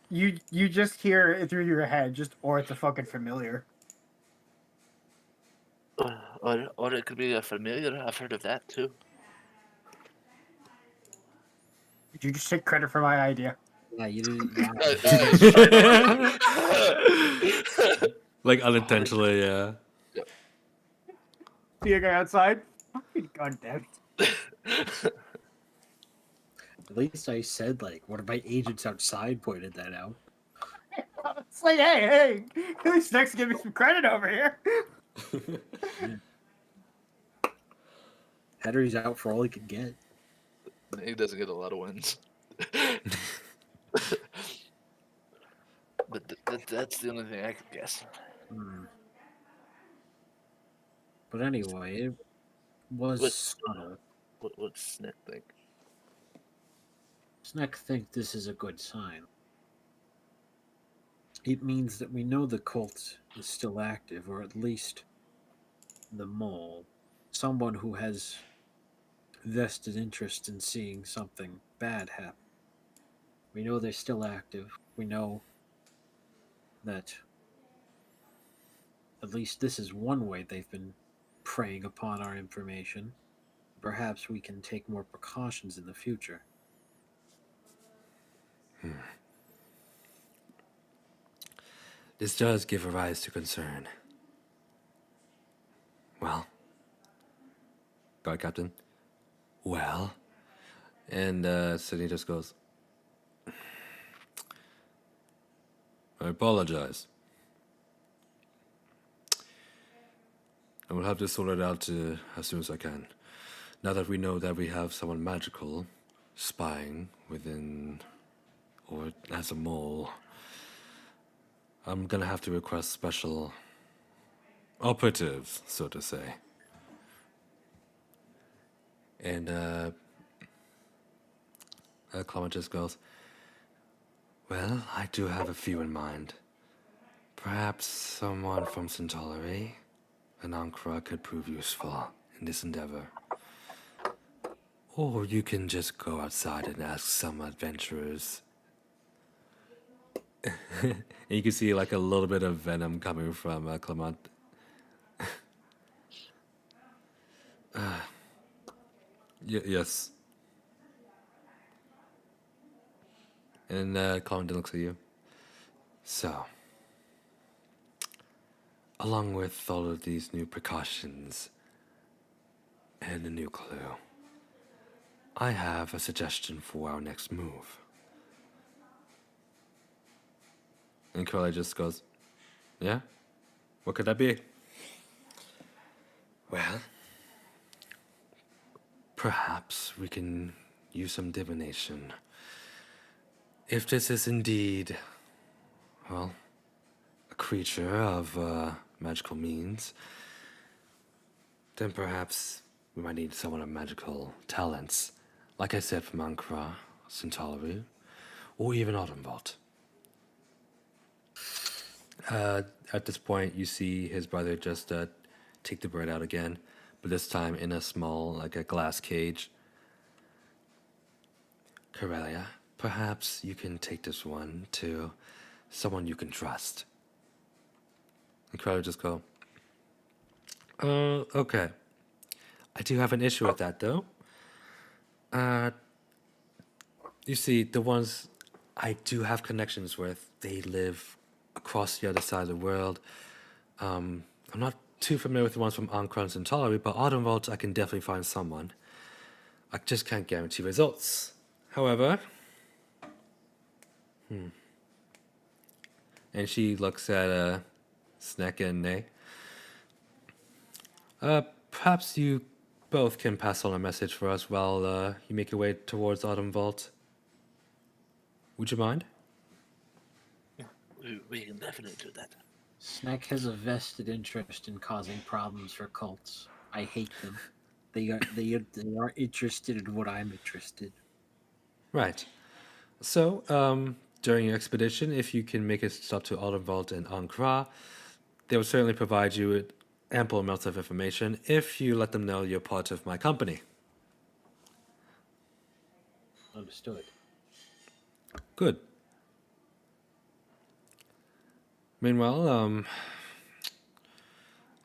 You just hear it through your head, or it's a fucking familiar. Or it could be a familiar. I've heard of that too. Did you just take credit for my idea? Yeah, you didn't. Like unintentionally, yeah. See a guy outside? Fucking goddamn. At least I said like one of my agents outside pointed that out. It's like, hey, at least Snake's give me some credit over here. Henry's out for all he could get. He doesn't get a lot of wins. But that's the only thing I could guess. But anyway, it was subtle. What's Snick think? Sneck think this is a good sign. It means that we know the cult is still active, or at least the mole. Someone who has vested interest in seeing something bad happen. We know they're still active. We know that at least this is one way they've been preying upon our information. Perhaps we can take more precautions in the future. This does give rise to concern. Well, guard captain. Well, and Sydney just goes, I apologize. I will have this sorted out as soon as I can. Now that we know that we have someone magical spying within, or as a mole, I'm gonna have to request special operatives, so to say. And Clement just goes, well, I do have a few in mind. Perhaps someone from Centauri, an Ankara, could prove useful in this endeavor. Or you can just go outside and ask some adventurers. And you can see like a little bit of venom coming from Clement. Yes. And Clement looks at you. So, along with all of these new precautions and a new clue, I have a suggestion for our next move. And Curly just goes, yeah? What could that be? Well, perhaps we can use some divination. If this is indeed, well, a creature of magical means, then perhaps we might need someone of magical talents. Like I said, from Ankara, Centauri, or even Autumnvault. At this point, you see his brother just take the bird out again, but this time in a small, like a glass cage. Corellia, perhaps you can take this one to someone you can trust. And Corellia just go, okay. I do have an issue with that, though. You see, the ones I do have connections with, they live across the other side of the world. I'm not too familiar with the ones from Ankara and Centauri, but Autumn Vault, I can definitely find someone. I just can't guarantee results. However, and she looks at Snack and Nay. Perhaps you both can pass on a message for us while you make your way towards Autumn Vault. Would you mind? We can definitely do that. Snack has a vested interest in causing problems for cults. I hate them. They are interested in what I'm interested. Right. So, during your expedition, if you can make a stop to Autumn Vault and Ankara, they will certainly provide you with ample amounts of information if you let them know you're part of my company. Understood. Good. Meanwhile,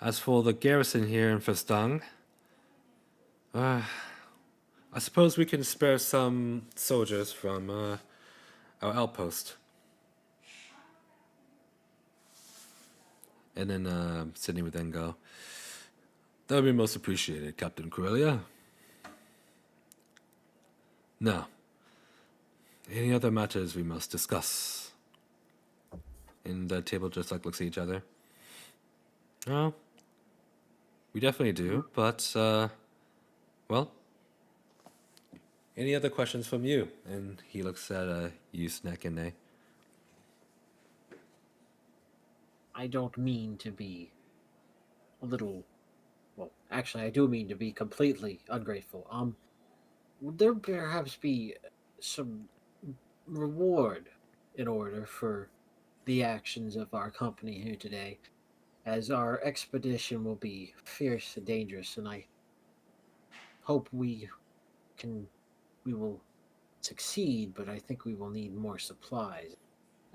as for the garrison here in Festang, I suppose we can spare some soldiers from our outpost. And then Sydney would then go, that would be most appreciated, Captain Corellia. Now, any other matters we must discuss? And the table just like looks at each other. Oh, we definitely do, but, well, any other questions from you? And he looks at you, Snack and Nay. I don't mean to be a little. Well, actually, I do mean to be completely ungrateful. Would there perhaps be some reward in order for the actions of our company here today, as our expedition will be fierce and dangerous, and I hope we will succeed, but I think we will need more supplies.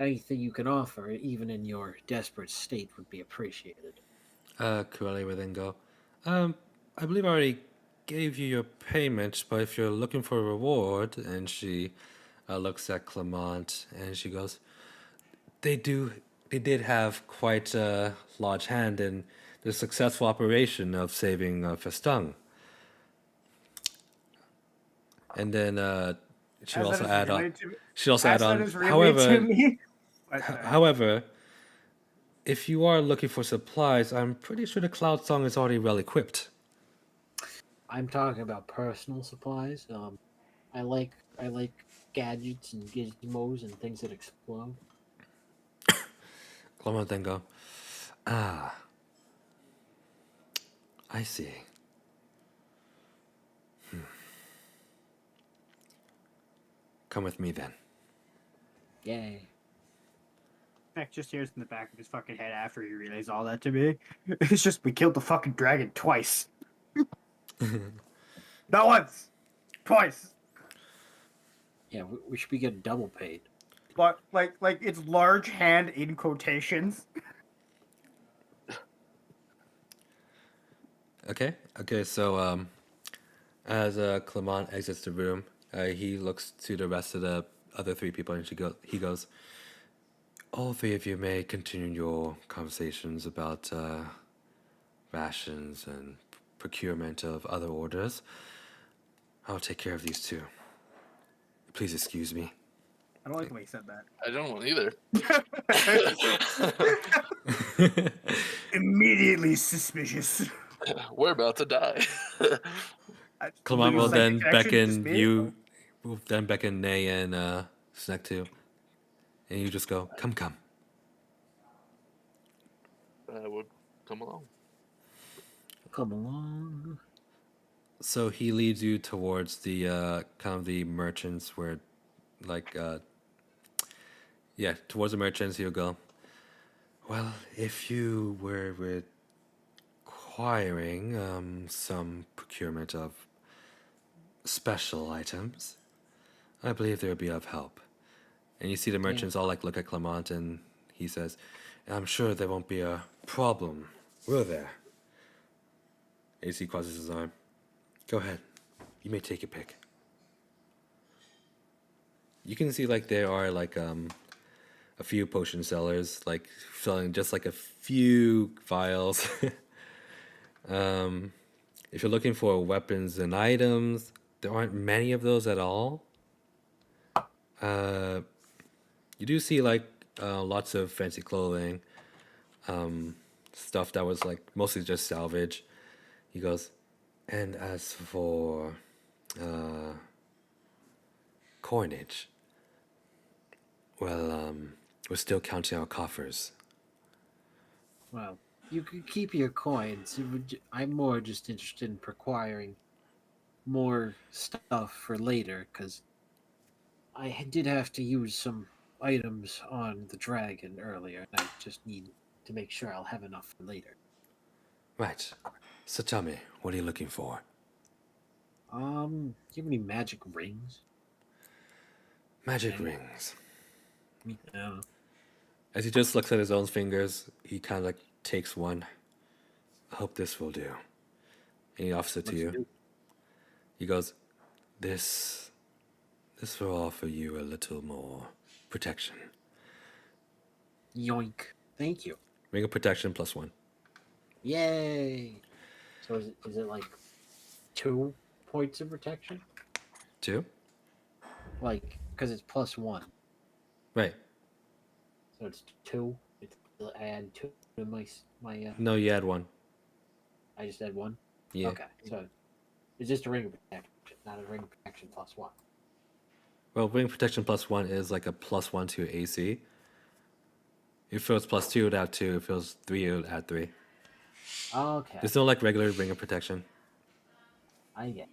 Anything you can offer, even in your desperate state, would be appreciated. Corellia would then go, I believe I already gave you your payment, but if you're looking for a reward, and she looks at Clement, and she goes, they did have quite a large hand in the successful operation of saving Festung. And then she'll As that also is add on. relayed to me. She'll also As add that on. is relayed to me. However, if you are looking for supplies, I'm pretty sure the Cloud Song is already well equipped. I'm talking about personal supplies. I like gadgets and gizmos and things that explode. Clement then go, ah, I see. Come with me then. Yay. Mac just hears in the back of his fucking head after he relays all that to me. It's just, we killed the fucking dragon twice. Not once, twice. Yeah, we should be getting double paid. But like it's large hand in quotations. Okay. So as Clement exits the room, he looks to the rest of the other three people, and he goes, all three of you may continue your conversations about rations and procurement of other orders. I'll take care of these two. Please excuse me. I don't like the way he said that. I don't either. Immediately suspicious. We're about to die. Clement will then beckon me? you, will then beckon Nay and Snack too. And you just go, come. I would come along. Come along. So he leads you towards the kind of the merchants where, like, towards the merchants. He'll go, well, if you were requiring some procurement of special items, I believe they would be of help. And you see the merchants all like look at Clement, and he says, I'm sure there won't be a problem, will there? AC crosses his arm. Go ahead. You may take your pick. You can see like there are like a few potion sellers like selling just like a few vials. If you're looking for weapons and items, there aren't many of those at all. You do see like lots of fancy clothing, stuff that was like mostly just salvage. He goes, and as for coinage, well, we're still counting our coffers. Well, you could keep your coins. I'm more just interested in acquiring more stuff for later because did have to use some items on the dragon earlier, and I just need to make sure I'll have enough for later. Right. So tell me, what are you looking for? Do you have any magic rings? Magic Any? rings. Yeah. As he just looks at his own fingers, he kind of like takes one. I hope this will do. And he offers it to Let's you. do- He goes, This will offer you a little more protection. Yoink. Thank you. Ring of protection +1. Yay. So is it like 2 points of protection? 2? Like, because it's +1. Right. So it's 2. I add 2 to my. No, you add 1. I just add 1. Yeah. Okay, so it's just a ring of protection, not a ring of protection +1. Well, ring protection +1 is like a +1 to your AC. If it was +2, it would add 2. If it was 3, it would add 3. Okay, There's no like regular ring of protection. I get.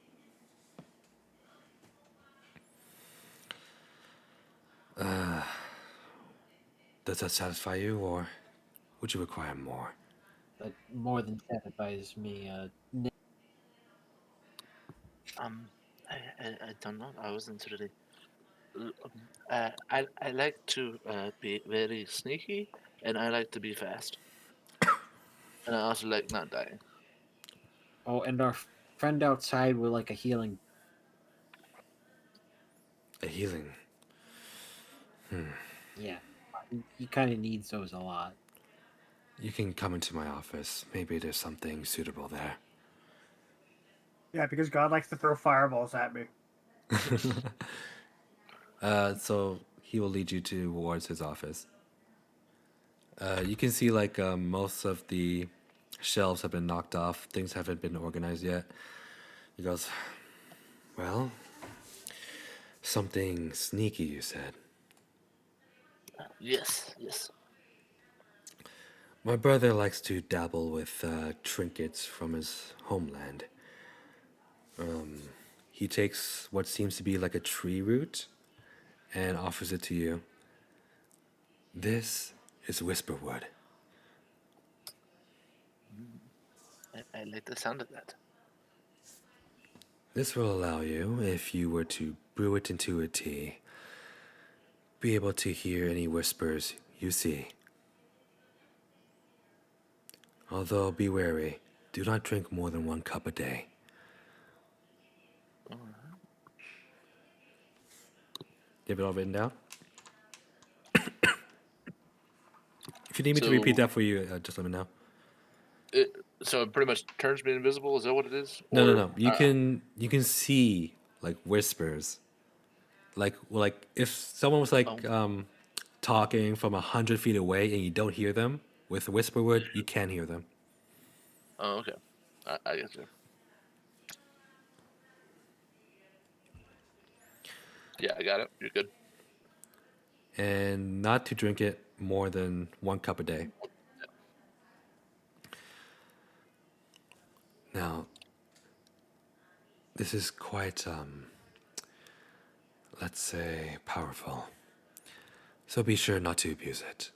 Does that satisfy you, or would you require more? But more than satisfies me. I don't know. I wasn't really. I like to be very sneaky, and I like to be fast, and I also like not dying. Oh, and our friend outside with like a healing. A healing. Yeah, he kind of needs those a lot. You can come into my office. Maybe there's something suitable there. Yeah, because God likes to throw fireballs at me. So he will lead you towards his office. You can see like most of the shelves have been knocked off. Things haven't been organized yet. He goes, well, something sneaky, you said. Yes, yes. My brother likes to dabble with trinkets from his homeland. He takes what seems to be like a tree root and offers it to you. This is whisperwood. I like the sound of that. This will allow you, if you were to brew it into a tea, be able to hear any whispers you see. Although be wary, do not drink more than 1 cup a day. You have it all written down? If you need me to repeat that for you, just let me know. So it pretty much turns me invisible. Is that what it is? No, Or, no. You can see like whispers. Like if someone was like talking from 100 feet away and you don't hear them with whisperwood, you can hear them. Oh, okay. I get you. Yeah, I got it. You're good. And not to drink it more than 1 cup a day. Now, this is quite, let's say, powerful. So be sure not to abuse it.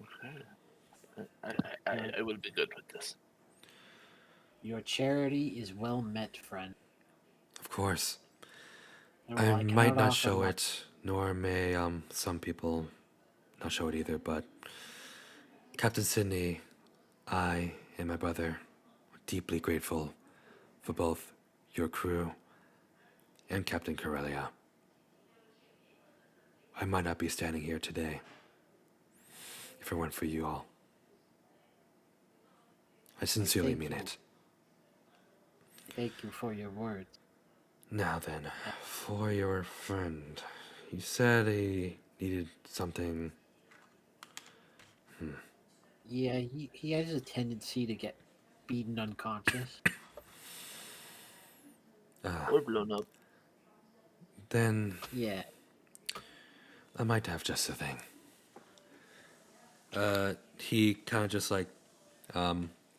Okay. I will be good with this. Your charity is well met, friend. Of course. And I while might cannot not offer show much- it, nor may some people not show it either, but Captain Sydney, I and my brother are deeply grateful for both your crew and Captain Corellia. I might not be standing here today if it weren't for you all. I sincerely thank mean you. it. Thank you for your words. Now then, for your friend. He said he needed something. Yeah, he has a tendency to get beaten unconscious. Or blown up. Then Yeah. I might have just the thing. He kind of just like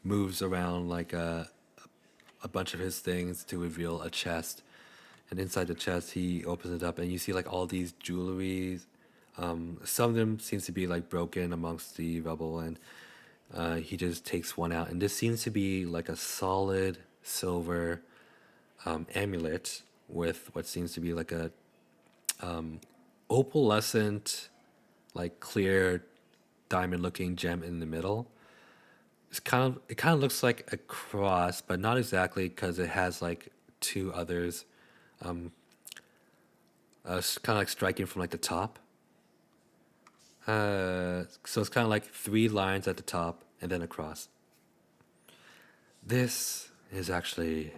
moves around like a bunch of his things to reveal a chest. And inside the chest, he opens it up, and you see like all these jewelries. Some of them seems to be like broken amongst the rubble, and he just takes one out, and this seems to be like a solid silver amulet with what seems to be like a opalescent, like clear diamond-looking gem in the middle. It kind of looks like a cross, but not exactly because it has like two others, kind of like striking from like the top. So it's kind of like three lines at the top and then a cross. This is actually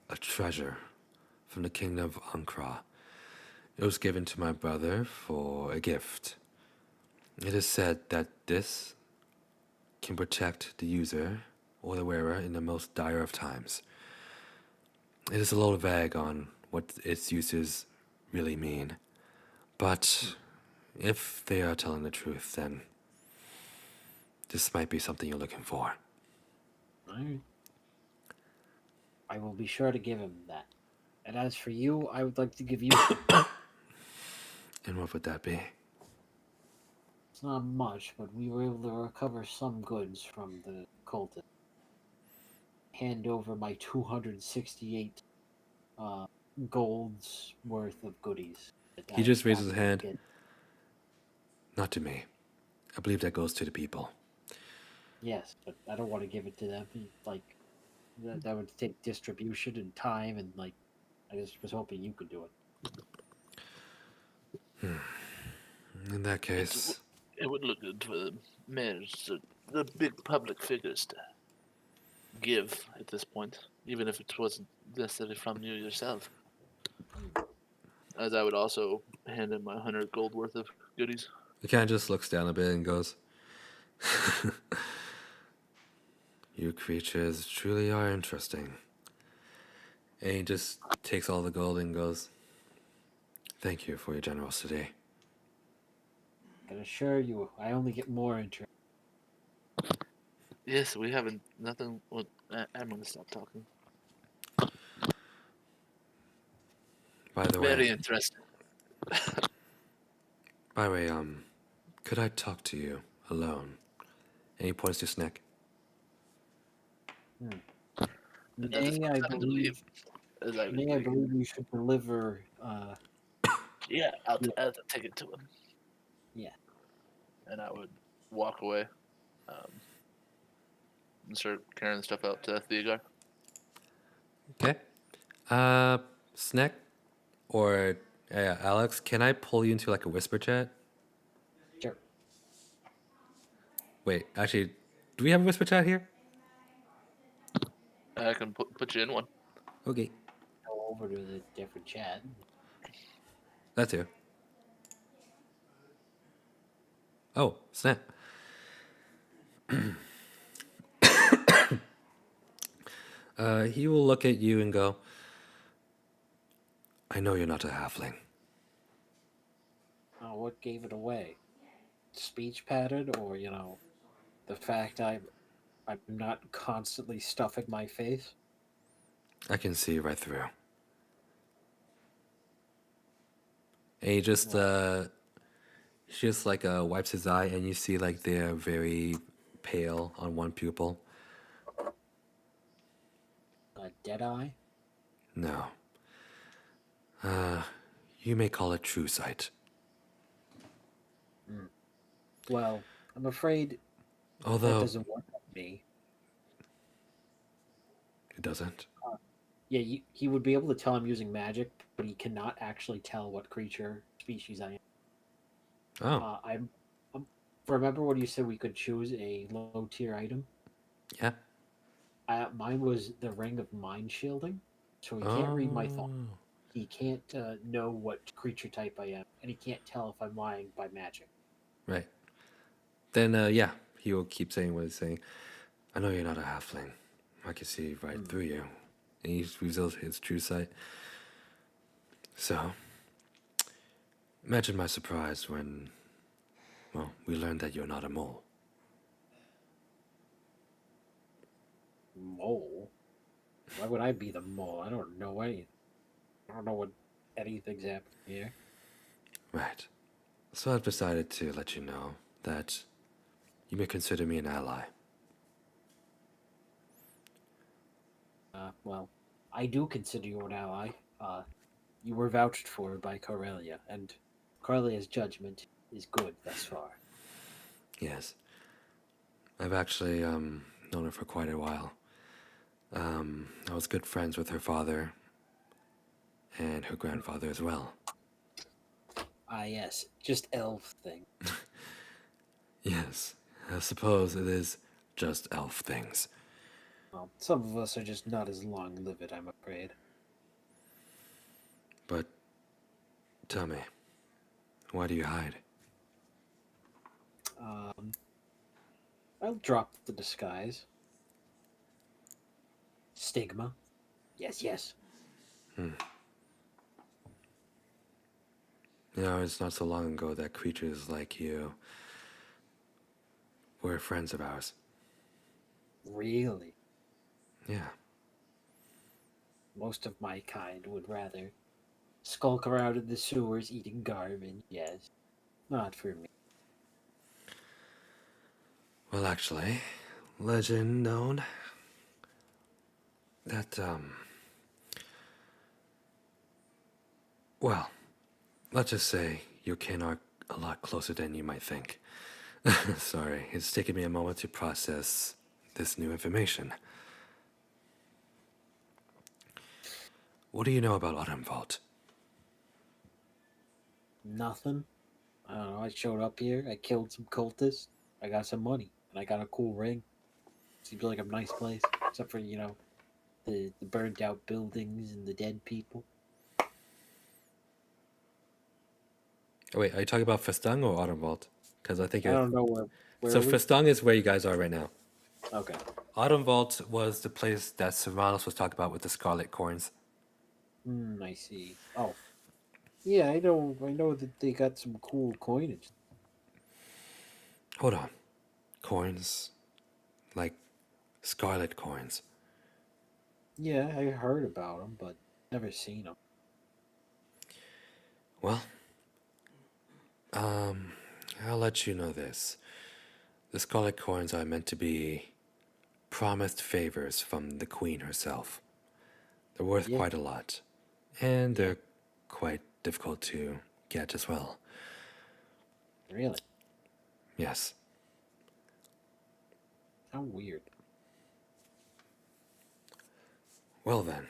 a treasure from the kingdom of Ankara. It was given to my brother for a gift. It is said that this can protect the user or the wearer in the most dire of times. It is a little vague on what its uses really mean, but if they are telling the truth, then this might be something you're looking for. Alright. I will be sure to give him that. And as for you, I would like to give you. And what would that be? It's not much, but we were able to recover some goods from the cultist. Hand over my 268 gold's worth of goodies. That He I just raises found his in the hand. pit. Not to me. I believe that goes to the people. Yes, but I don't want to give it to them. Like that would take distribution and time, and like I just was hoping you could do it. In that case, It would look good for the mayors, the big public figures to give at this point, even if it wasn't necessarily from you yourself. As I would also hand in my 100 gold worth of goodies. he kind of just looks down a bit and goes, "You creatures truly are interesting." And he just takes all the gold and goes, "Thank you for your generosity." I can assure you, I only get more interest. Yes, we haven't nothing. Well, I'm gonna stop talking. By the Very way, interesting. could I talk to you alone? And he points to Snack. Hmm. And that is Nay, my I time to leave. believe. As I would Nay, I leave. believe you should deliver. Yeah, Yeah. I'll take it to him. Yeah. And I would walk away and start carrying the stuff out to Theogar. Okay. Snack or Alex, can I pull you into like a whisper chat? Sure. Wait, actually, do we have a whisper chat here? I can put you in one. Okay. Go over to the different chat. That too. Oh, snap. He will look at you and go, "I know you're not a halfling." Oh, what gave it away? Speech pattern, or the fact I'm not constantly stuffing my face. I can see right through. And he just like wipes his eye, and you see like they're very pale on one pupil. Dead eye. No. You may call it true sight. Well, I'm afraid that Although doesn't work on me. it doesn't. Yeah, he would be able to tell I'm using magic, but he cannot actually tell what creature species I am. Oh, I'm remember when you said we could choose a low tier item? yeah. Mine was the ring of mind shielding, so he can't read my thoughts. Oh, He can't know what creature type I am, and he can't tell if I'm lying by magic. right. Then, yeah, he will keep saying what he's saying. I know you're not a halfling. I can see right through you. And he reveals his true sight. So, imagine my surprise when, well, we learned that you're not a mole. Mole? Why would I be the mole? I don't know anything. I don't know what anything's happening here. Right. So I've decided to let you know that you may consider me an ally. Well, I do consider you an ally. You were vouched for by Corellia, and Corellia's judgment is good thus far. Yes. I've actually known her for quite a while. I was good friends with her father and her grandfather as well. Ah, yes, just elf thing. Yes, I suppose it is just elf things. Well, some of us are just not as long-lived, I'm afraid. But tell me, why do you hide? Um, I'll drop the disguise. Stigma. Yes, yes. You know, it's not so long ago that creatures like you were friends of ours. Really? Yeah. Most of my kind would rather skulk around in the sewers eating garbage. Yes. Not for me. Well, actually, legend known that, well, let's just say your kin are a lot closer than you might think. Sorry, it's taken me a moment to process this new information. What do you know about Autumn Vault? Nothing. I don't know. I showed up here. I killed some cultists. I got some money. And I got a cool ring. Seems like a nice place. Except for, the burnt out buildings and the dead people. Oh, wait, are you talking about Festung or Autumn Vault? Because I think I you're. don't know where So are we? Festung is where you guys are right now. Okay. Autumn Vault was the place that Servanos was talking about with the Scarlet Coins. I see. Oh. Yeah, I know. I know that they got some cool coinage. Hold on. Coins? Like Scarlet Coins. Yeah, I heard about them, but never seen them. Well, I'll let you know this. The Scarlet Coins are meant to be promised favors from the Queen herself. They're worth Yeah, quite a lot. And yeah, they're quite difficult to get as well. really. Yes. How weird. Well then,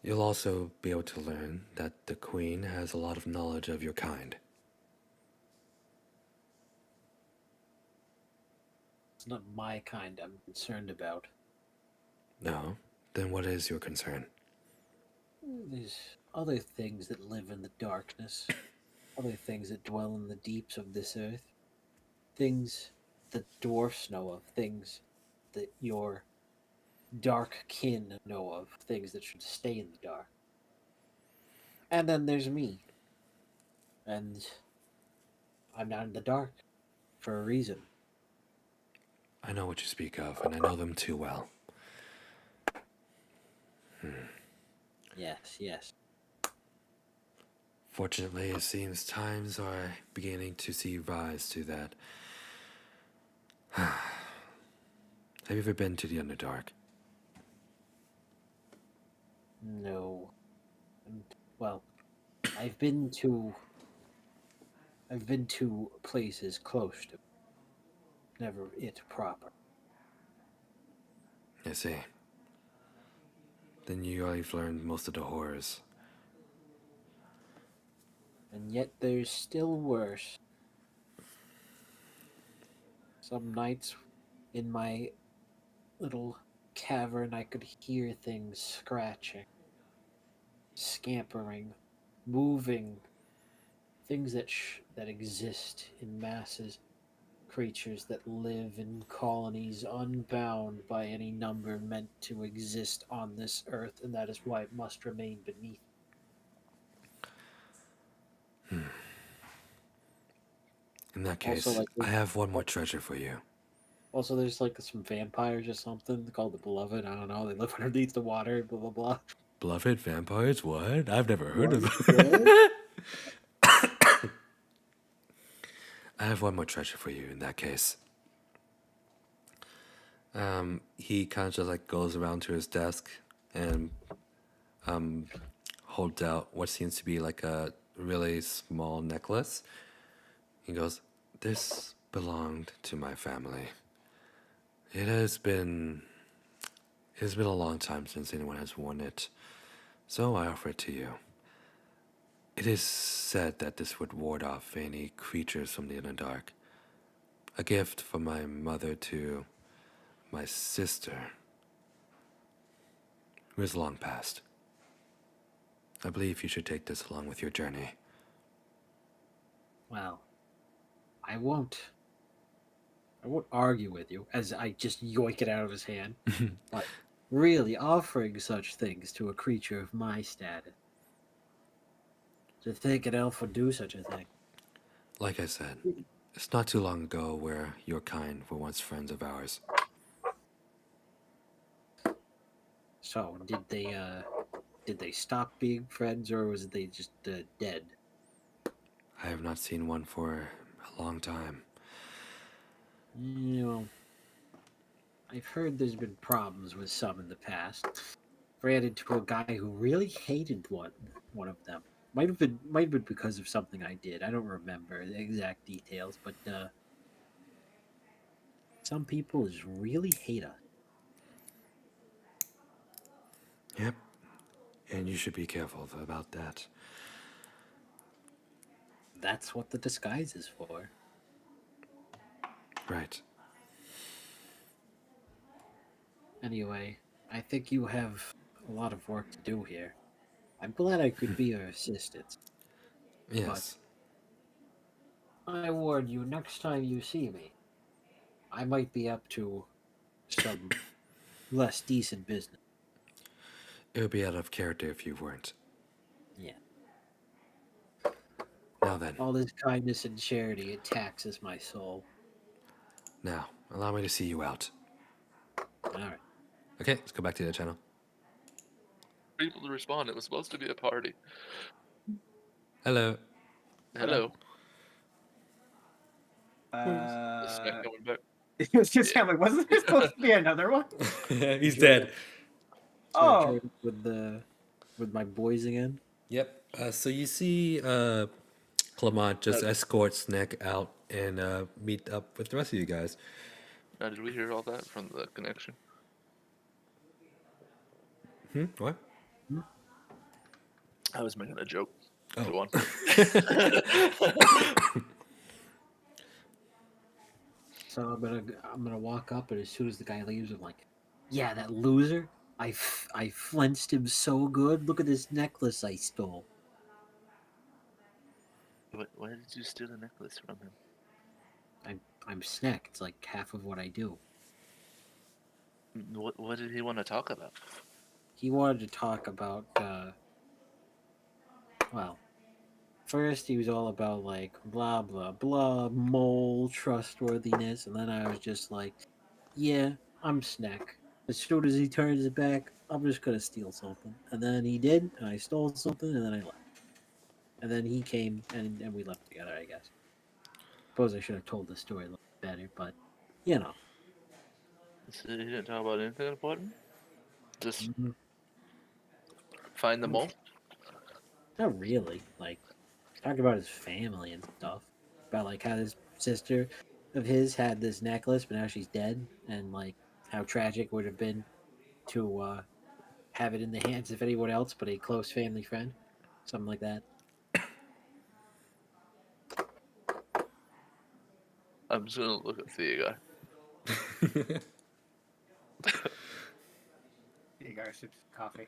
you'll also be able to learn that the Queen has a lot of knowledge of your kind. It's not my kind I'm concerned about. No? Then what is your concern? There's other things that live in the darkness, other things that dwell in the deeps of this earth, things that dwarfs know of, things that your dark kin know of, things that should stay in the dark. And then there's me, and I'm not in the dark for a reason. I know what you speak of, and I know them too well. Yes, yes. Fortunately, it seems times are beginning to see rise to that. Have you ever been to the Underdark? No. And, well, I've been to I've been to places close to, never it proper. I see. Then you've learned most of the horrors. And yet there's still worse. Some nights in my little cavern, I could hear things scratching, scampering, moving, things that exist in masses, creatures that live in colonies unbound by any number meant to exist on this earth, and that is why it must remain beneath. In that Also, case, like, I have one more treasure for you. also there's like some vampires or something called the Beloved. I don't know. They live underneath the water. Blah blah blah. Beloved vampires? What? I've never heard of What? them. What? I have one more treasure for you in that case. He kind of just like goes around to his desk and holds out what seems to be like a really small necklace. He goes, "This belonged to my family. It has been a long time since anyone has worn it, so I offer it to you. It is said that this would ward off any creatures from the inner dark. A gift from my mother to my sister, who is long past. I believe you should take this along with your journey." Well, I won't. I won't argue with you as I just yoink it out of his hand. But really, offering such things to a creature of my status, to think an elf would do such a thing. Like I said, it's not too long ago where your kind were once friends of ours. So, did they stop being friends, or was they just dead? I have not seen one for a long time. You know, I've heard there's been problems with some in the past. Ran into a guy who really hated one of them. Might have been because of something I did. I don't remember the exact details, but some people just really hate us. Yep, and you should be careful about that. That's what the disguise is for. Right. Anyway, I think you have a lot of work to do here. I'm glad I could be your assistant, Yes. but I warn you, next time you see me, I might be up to some less decent business. It would be out of character if you weren't. Yeah. Now then, All this kindness and charity, it taxes my soul. now, allow me to see you out. Alright. Okay, let's go back to the channel. People to respond. It was supposed to be a party. Hello. Hello. Uh, Snack coming back. it was just kind of like, wasn't there supposed to be another one? He's dead. So I Oh. joined with my boys again. Yep. So you see Clement just escort Snack out and meet up with the rest of you guys. Now, did we hear all that from the connection? What? I was making a joke. Oh. Go on. So I'm gonna walk up, and as soon as the guy leaves, I'm like, "Yeah, that loser! I flinched him so good. Look at this necklace I stole." Why did you steal the necklace from him? I'm Snack. It's like half of what I do. What did he want to talk about? He wanted to talk about, well, first he was all about like blah blah blah mole trustworthiness, and then I was just like, "Yeah, I'm Snack. As soon as he turns his back, I'm just gonna steal something." And then he did, and I stole something, and then I left. And then he came, and we left together, I guess. Suppose I should have told the story a little better, but you know. So he didn't talk about anything important? Just Mhm. find the mole? Not really. Like, talked about his family and stuff. About like how this sister of his had this necklace, but now she's dead, and like how tragic it would have been to have it in the hands of anyone else but a close family friend, something like that. I'm just gonna look at Thea. You guys sips coffee.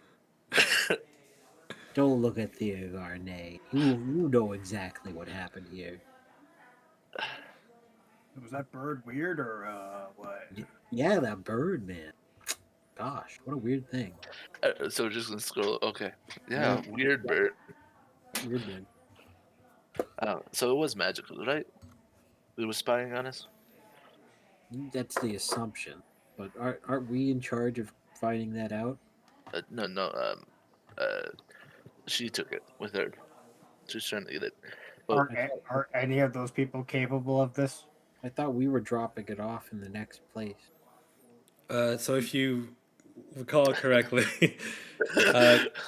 Don't look at Theogar, nay. You know exactly what happened here. Was that bird weird or what? Yeah, that bird, man. Gosh, what a weird thing. So we're just gonna scroll. Okay. Yeah, Yeah. weird bird. Weird bird. So it was magical, right? It was spying on us. That's the assumption. But aren't we in charge of finding that out? No. She took it with her. She's trying to get it. But Are any of those people capable of this? I thought we were dropping it off in the next place. So if you recall correctly,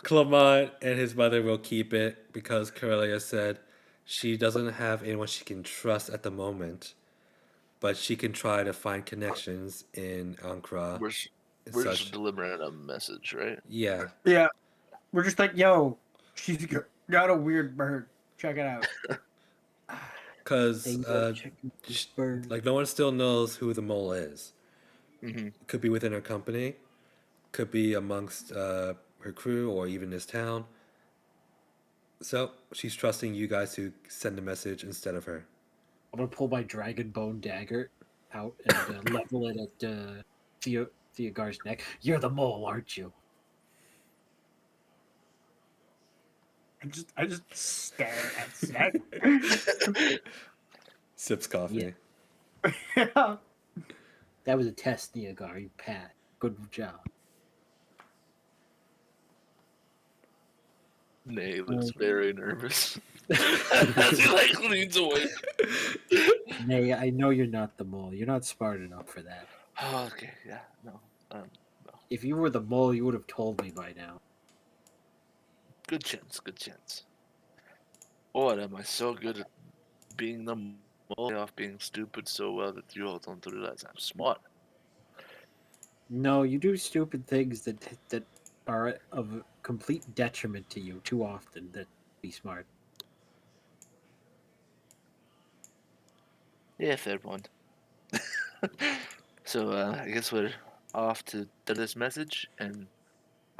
Clement and his mother will keep it because Corellia said she doesn't have anyone she can trust at the moment, but she can try to find connections in Ankara we're and we're such. just delivering a message, right? Yeah, Yeah. We're just like, yo, she's got a weird bird. Check it out. because Hey, yo, check this bird. like no one still knows who the mole is. Mm-hmm. Could be within her company, could be amongst her crew, or even this town. So she's trusting you guys to send a message instead of her. I'm gonna pull my dragon bone dagger out and level it at Theogar's neck. You're the mole, aren't you? I just stare at Snack. Sips coffee. Yeah. That was a test, Theogar. You passed. Good job. Nay looks very nervous. As he like leans away. Nay, I know you're not the mole. You're not smart enough for that. Oh, okay, yeah, no. If you were the mole, you would have told me by now. Good chance, good chance. Oh, am I so good at being the mole off being stupid so well that you all don't realize I'm smart. No, you do stupid things that are of complete detriment to you too often. That be smart. Yeah, fair one. So I guess we're off to this message, and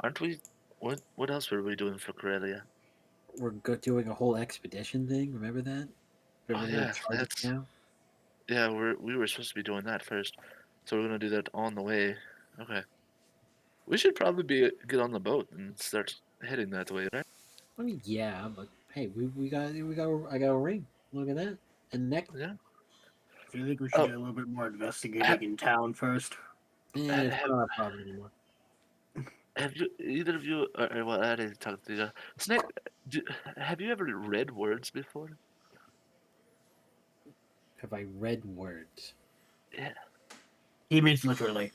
aren't we? What else were we doing for Corellia? We're doing a whole expedition thing. Remember that? Oh Remember we're in yeah, charge that's now. yeah. We were supposed to be doing that first, so we're gonna do that on the way. Okay. We should probably get on the boat and start heading that way, right? I mean, yeah, but hey, we got I got a ring. Look at that and neck. Yeah. Do you think we should Oh. get a little bit more investigating in town first? Yeah, it's not a problem anymore. Have you either of you? Or, well, I didn't talk to you. Snake, have you ever read words before? Have I read words? Yeah. He means literally.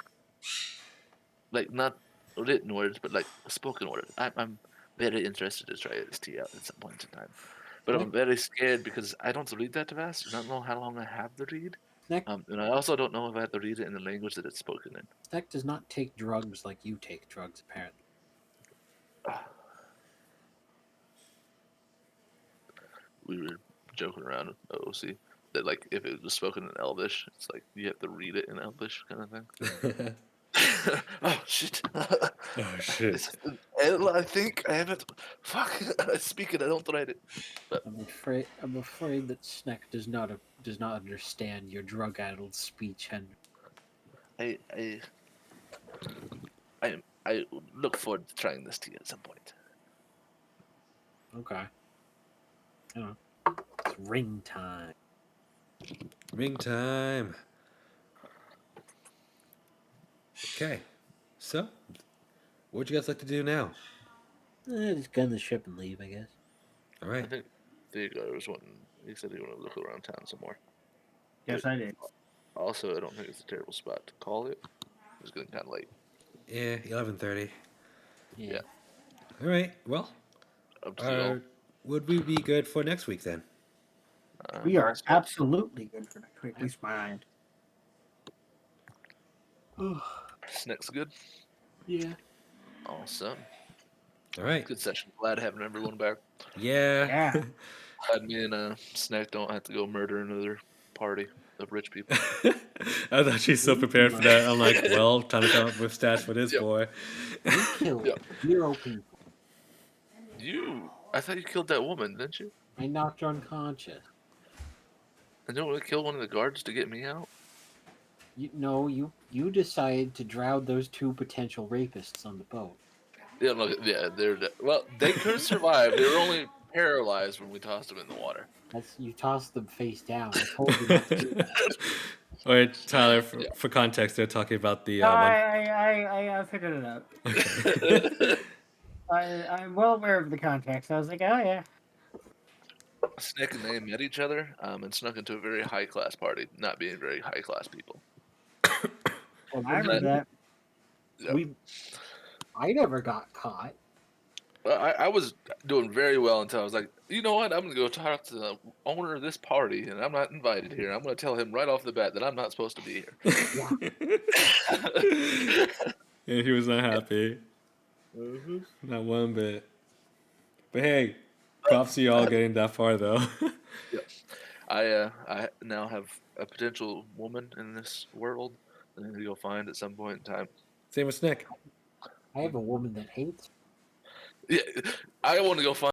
Like not written words, but like spoken words. I'm very interested to try this tea out at some point in time. But I'm very scared because I don't read that fast. I don't know how long I have to read. Snack, And I also don't know if I have to read it in the language that it's spoken in. Snack does not take drugs like you take drugs, apparently. We were joking around with the OC that like if it was spoken in Elvish, it's like you have to read it in Elvish kind of thing. Oh shit! Oh shit! It's L, I think I haven't. Fuck! I speak it. I don't write it. But I'm afraid that Snack does not understand your drug-addled speech, Henry. I look forward to trying this tea at some point. Okay. It's ring time. Ring time. Okay, so what would you guys like to do now? Just gun the ship and leave, I guess. All I right. think the guy was wanting. He said he wanted to look around town some more. Yes, I did. Also, I don't think it's a terrible spot to call it. It's getting kind of late. Yeah, 11:30. Yeah. All right. Well, Up to y'all. would we be good for next week then? We are Let's go. absolutely good for next week. At least my end. Snack's good. Yeah. Awesome. All right. Good session. Glad having everyone back. Yeah. Yeah. Glad me and Snack don't have to go murder another party. of rich people. I thought she's so prepared for that. I'm like, well, time to come up with stats for this Yep. boy. You killed Yep. 0 people. I thought you killed that woman, didn't you? I knocked her unconscious. And don't want to kill one of the guards to get me out? You decided to drown those 2 potential rapists on the boat. Yeah, look, yeah, well, they could survive. They were only paralyzed when we tossed them in the water. You tossed them face down. I told you not to do that. Wait, Tyler, for, Yeah. for context, they're talking about the No, one. I figured it out. Okay. I'm well aware of the context. I was like, oh yeah. Snick and they met each other and snuck into a very high class party, not being very high class people. Well, I remember that. Yeah. I never got caught. Well, I was doing very well until I was like, you know what? I'm going to go talk to the owner of this party, and I'm not invited here. I'm going to tell him right off the bat that I'm not supposed to be here. Yeah, he was not happy. Not one bit. But hey, props to y'all getting that far, though. I now have a potential woman in this world that I need to go find at some point in time. Same with Snick. I have a woman that hates. Yeah, I want to go find